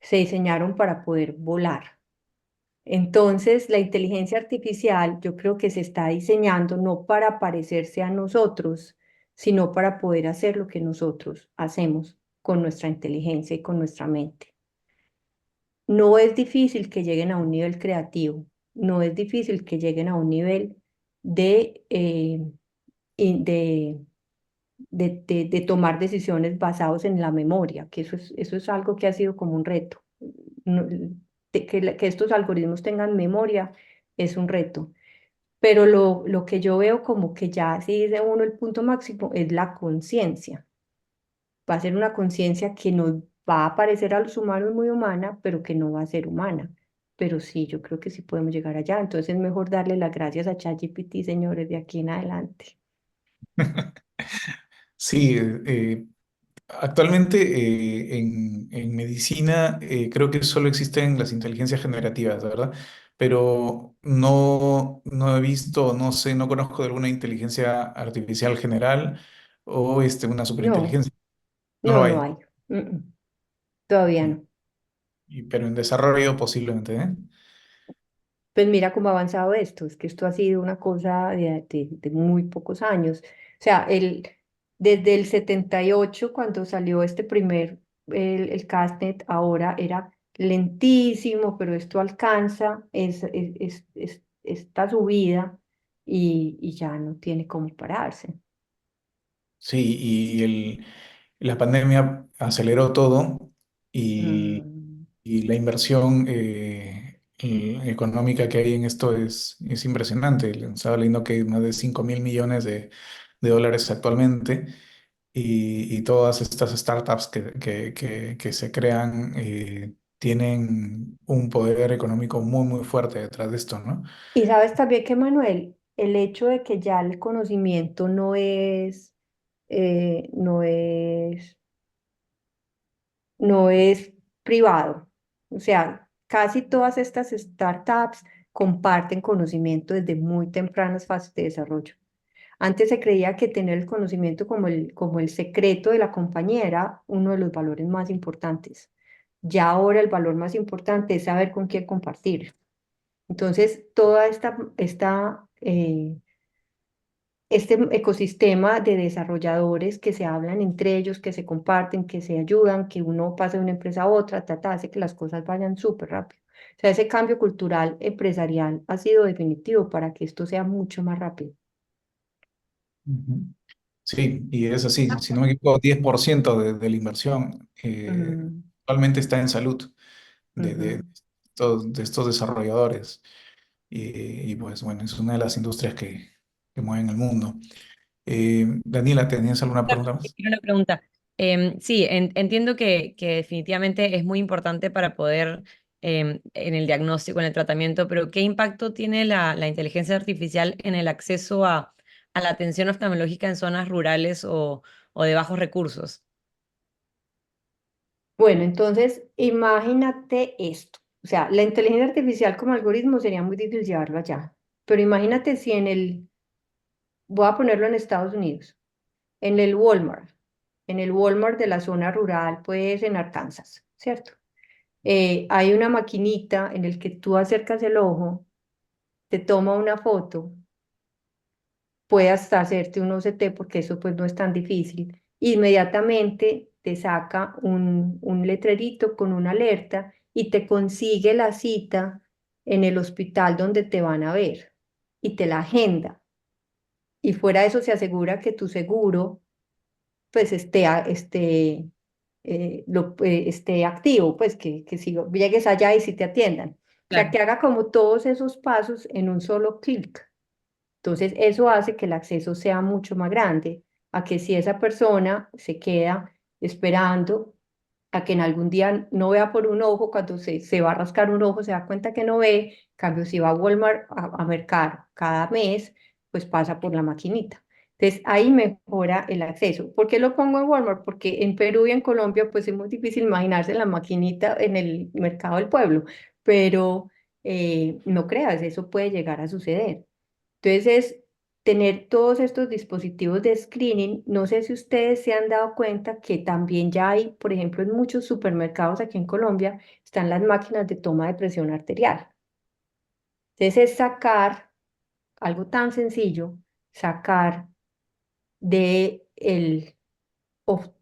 se diseñaron para poder volar. Entonces, la inteligencia artificial yo creo que se está diseñando no para parecerse a nosotros, sino para poder hacer lo que nosotros hacemos con nuestra inteligencia y con nuestra mente. No es difícil que lleguen a un nivel creativo, no es difícil que lleguen a un nivel de, y de tomar decisiones basados en la memoria, que eso es algo que ha sido como un reto. No, que estos algoritmos tengan memoria es un reto. Pero lo que yo veo como que ya si dice uno el punto máximo es la conciencia. Va a ser una conciencia que nos va a parecer a los humanos muy humana, pero que no va a ser humana. Pero sí, yo creo que sí podemos llegar allá. Entonces es mejor darle las gracias a ChatGPT, señores, de aquí en adelante. Sí, actualmente en medicina creo que solo existen las inteligencias generativas, ¿verdad? Pero no he visto, no sé, no conozco de alguna inteligencia artificial general o una No, superinteligencia. No lo no, no hay. hay. Mm, mm. Todavía no. Pero en desarrollo posiblemente, ¿eh? Pues mira cómo ha avanzado esto, es que esto ha sido una cosa de muy pocos años. O sea, desde el 78 cuando salió este el Castnet, ahora era lentísimo, pero esto alcanza esta subida y ya no tiene cómo pararse. Sí, la pandemia aceleró todo Mm. y la inversión económica que hay en esto es impresionante. Estaba leyendo que hay más de 5.000 millones de dólares actualmente y todas estas startups que se crean tienen un poder económico muy, muy fuerte detrás de esto, ¿no? Y sabes también que, Manuel, el hecho de que ya el conocimiento no es no es privado. O sea, casi todas estas startups comparten conocimiento desde muy tempranas fases de desarrollo. Antes se creía que tener el conocimiento como el secreto de la compañía era uno de los valores más importantes. Ya ahora el valor más importante es saber con quién compartir. Entonces, toda este ecosistema de desarrolladores que se hablan entre ellos, que se comparten, que se ayudan, que uno pasa de una empresa a otra, hace que las cosas vayan súper rápido. O sea, ese cambio cultural empresarial ha sido definitivo para que esto sea mucho más rápido. Ujú. Sí, y es así. Si no me equivoco, 10% de la inversión Mm, actualmente está en salud ujú. de estos desarrolladores. Pues bueno, es una de las industrias que mueven el mundo. Daniela, ¿tenías alguna pregunta más? Quiero una pregunta. Sí, entiendo que definitivamente es muy importante para poder en el diagnóstico, en el tratamiento, pero ¿qué impacto tiene la inteligencia artificial en el acceso a la atención oftalmológica en zonas rurales o de bajos recursos? Bueno, entonces imagínate esto. O sea, la inteligencia artificial como algoritmo sería muy difícil llevarlo allá. Pero imagínate si voy a ponerlo en Estados Unidos. En el Walmart de la zona rural, pues en Arkansas, ¿cierto? Hay una maquinita en el que tú acercas el ojo, te toma una foto, puede hasta hacerte un OCT porque eso pues no es tan difícil. Inmediatamente te saca un letrerito con una alerta y te consigue la cita en el hospital donde te van a ver y te la agenda. Y fuera de eso se asegura que tu seguro pues esté activo, pues que si llegues allá y si te atiendan. O sea, Claro. que haga como todos esos pasos en un solo clic. Entonces, eso hace que el acceso sea mucho más grande a que si esa persona se queda esperando, a que en algún día no vea por un ojo, cuando se va a rascar un ojo se da cuenta que no ve, en cambio si va a Walmart a mercar cada mes, pues pasa por la maquinita. Entonces ahí mejora el acceso. ¿Por qué lo pongo en Walmart? Porque en Perú y en Colombia pues es muy difícil imaginarse la maquinita en el mercado del pueblo, pero no creas, eso puede llegar a suceder. Entonces es tener todos estos dispositivos de screening. No sé si ustedes se han dado cuenta que también ya hay, por ejemplo, en muchos supermercados aquí en Colombia, están las máquinas de toma de presión arterial. Entonces es sacar algo tan sencillo, sacar de el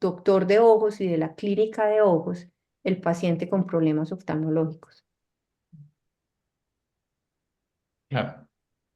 doctor de ojos y de la clínica de ojos el paciente con problemas oftalmológicos. Claro,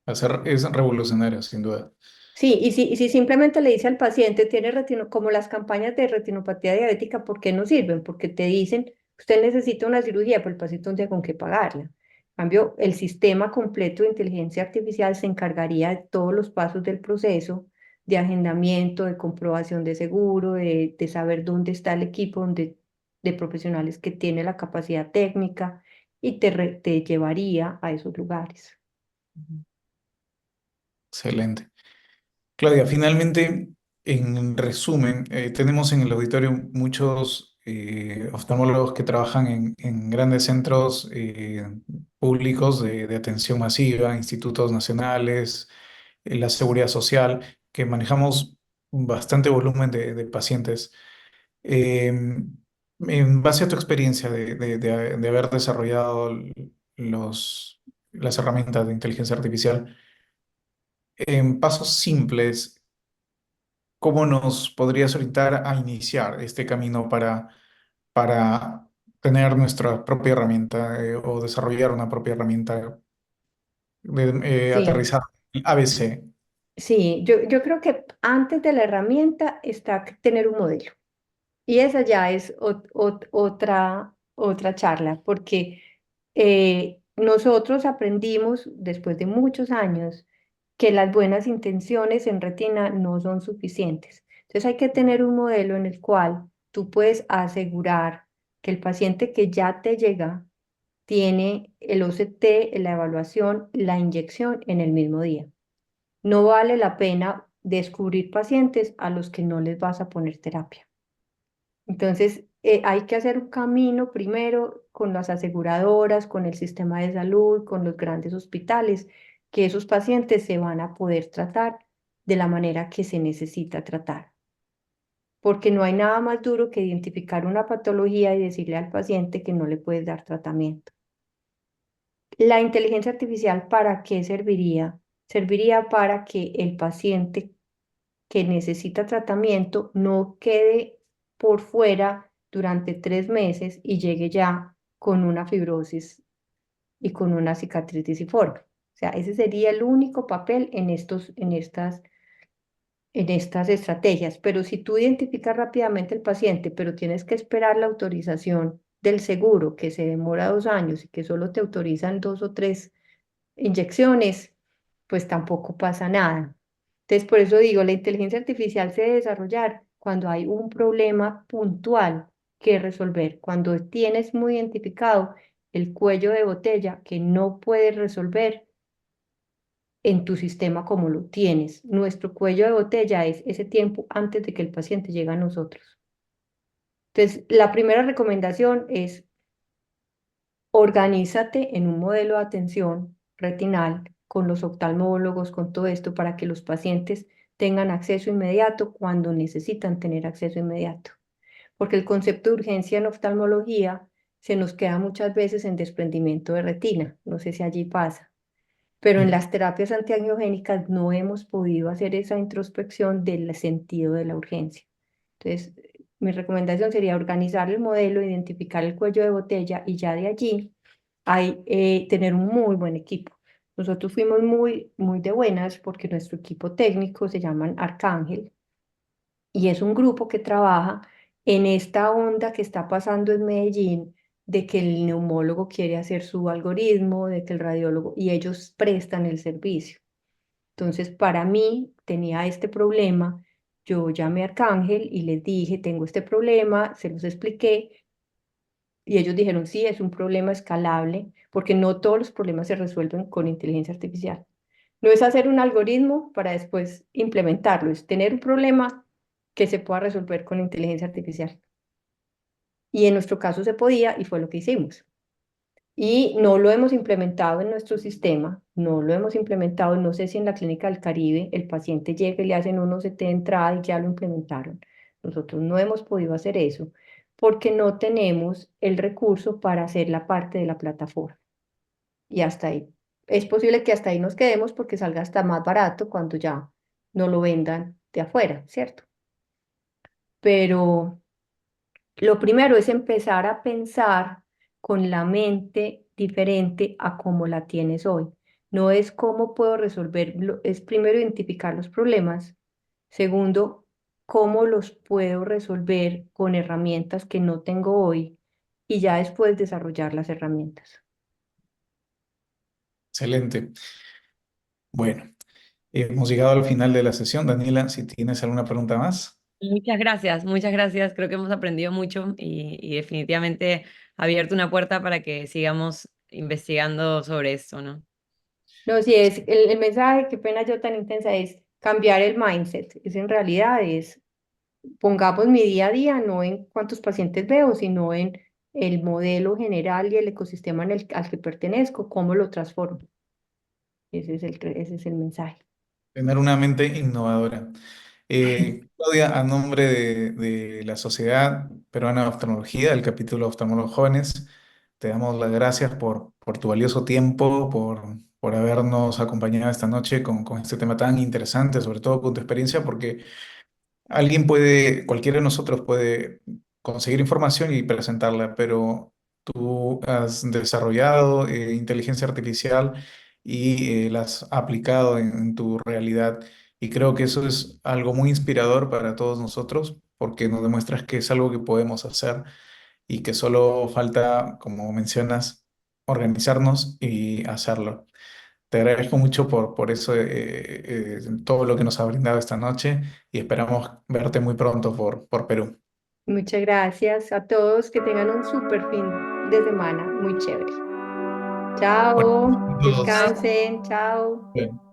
es revolucionario, sin duda. Sí, y si simplemente le dice al paciente, tiene como las campañas de retinopatía diabética, ¿por qué no sirven? Porque te dicen, usted necesita una cirugía, pero el paciente no tiene con qué pagarla. En cambio, el sistema completo de inteligencia artificial se encargaría de todos los pasos del proceso, de agendamiento, de comprobación de seguro, de saber dónde está el equipo de profesionales que tiene la capacidad técnica y te llevaría a esos lugares. Excelente. Claudia, finalmente, en resumen, tenemos en el auditorio muchos oftalmólogos que trabajan en grandes centros públicos de atención masiva, institutos nacionales, la seguridad social, que manejamos bastante volumen de pacientes. En base a tu experiencia de haber desarrollado las herramientas de inteligencia artificial, en pasos simples, ¿cómo nos podrías orientar a iniciar este camino para tener nuestra propia herramienta o desarrollar una propia herramienta Sí. aterrizada en ABC? Sí, yo creo que antes de la herramienta está que tener un modelo. Y esa ya es otra charla, porque nosotros aprendimos después de muchos años que las buenas intenciones en retina no son suficientes. Entonces hay que tener un modelo en el cual tú puedes asegurar que el paciente que ya te llega tiene el OCT, la evaluación, la inyección en el mismo día. No vale la pena descubrir pacientes a los que no les vas a poner terapia. Entonces, hay que hacer un camino primero con las aseguradoras, con el sistema de salud, con los grandes hospitales, que esos pacientes se van a poder tratar de la manera que se necesita tratar. Porque no hay nada más duro que identificar una patología y decirle al paciente que no le puedes dar tratamiento. La inteligencia artificial, ¿para qué serviría? Serviría para que el paciente que necesita tratamiento no quede por fuera durante 3 meses y llegue ya con una fibrosis y con una cicatriz disforme. O sea, ese sería el único papel en estas estrategias. Pero si tú identificas rápidamente el paciente, pero tienes que esperar la autorización del seguro, que se demora 2 años y que solo te autorizan 2 o 3 inyecciones, pues tampoco pasa nada. Entonces, por eso digo, la inteligencia artificial se debe desarrollar cuando hay un problema puntual que resolver, cuando tienes muy identificado el cuello de botella que no puedes resolver en tu sistema como lo tienes. Nuestro cuello de botella es ese tiempo antes de que el paciente llegue a nosotros. Entonces, la primera recomendación es organízate en un modelo de atención retinal con los oftalmólogos, con todo esto, para que los pacientes tengan acceso inmediato cuando necesitan tener acceso inmediato. Porque el concepto de urgencia en oftalmología se nos queda muchas veces en desprendimiento de retina. No sé si allí pasa. Pero en las terapias antiangiogénicas no hemos podido hacer esa introspección del sentido de la urgencia. Entonces, mi recomendación sería organizar el modelo, identificar el cuello de botella y ya de allí hay tener un muy buen equipo. Nosotros fuimos muy, muy de buenas porque nuestro equipo técnico se llaman Arcángel y es un grupo que trabaja en esta onda que está pasando en Medellín, de que el neumólogo quiere hacer su algoritmo, de que el radiólogo, y ellos prestan el servicio. Entonces, para mí tenía este problema, yo llamé a Arcángel y les dije, tengo este problema, se los expliqué, Y ellos dijeron, sí, es un problema escalable, porque no todos los problemas se resuelven con inteligencia artificial. No es hacer un algoritmo para después implementarlo, es tener un problema que se pueda resolver con inteligencia artificial. Y en nuestro caso se podía y fue lo que hicimos. Y no lo hemos implementado en nuestro sistema, no lo hemos implementado, no sé si en la Clínica del Caribe el paciente llega y le hacen unos CT de entrada y ya lo implementaron. Nosotros no hemos podido hacer eso porque no tenemos el recurso para hacer la parte de la plataforma. Y hasta ahí. Es posible que hasta ahí nos quedemos porque salga hasta más barato cuando ya no lo vendan de afuera, ¿cierto? Pero lo primero es empezar a pensar con la mente diferente a cómo la tienes hoy. No es cómo puedo resolver, es primero identificar los problemas. Segundo, cómo los puedo resolver con herramientas que no tengo hoy y ya después desarrollar las herramientas. Excelente. Bueno, hemos llegado al final de la sesión. Daniela, si tienes alguna pregunta más. Muchas gracias, muchas gracias. Creo que hemos aprendido mucho y definitivamente ha abierto una puerta para que sigamos investigando sobre esto, ¿no? No, si es el mensaje, qué pena yo tan intensa, es cambiar el mindset. Es en realidad, es pongamos mi día a día, no en cuántos pacientes veo, sino en el modelo general y el ecosistema al que pertenezco, cómo lo transformo. Ese es el mensaje. Tener una mente innovadora. Claudia, a nombre de la Sociedad Peruana de Oftalmología, del capítulo de Oftalmólogos Jóvenes, te damos las gracias por tu valioso tiempo, por habernos acompañado esta noche con este tema tan interesante, sobre todo con tu experiencia, porque alguien puede, cualquiera de nosotros puede conseguir información y presentarla, pero tú has desarrollado inteligencia artificial y la has aplicado en tu realidad. Y creo que eso es algo muy inspirador para todos nosotros, porque nos demuestras que es algo que podemos hacer y que solo falta, como mencionas, organizarnos y hacerlo. Te agradezco mucho por eso, todo lo que nos ha brindado esta noche y esperamos verte muy pronto por Perú. Muchas gracias a todos, que tengan un súper fin de semana, muy chévere. Bueno, Chao, todos. descansen, chao. Bien.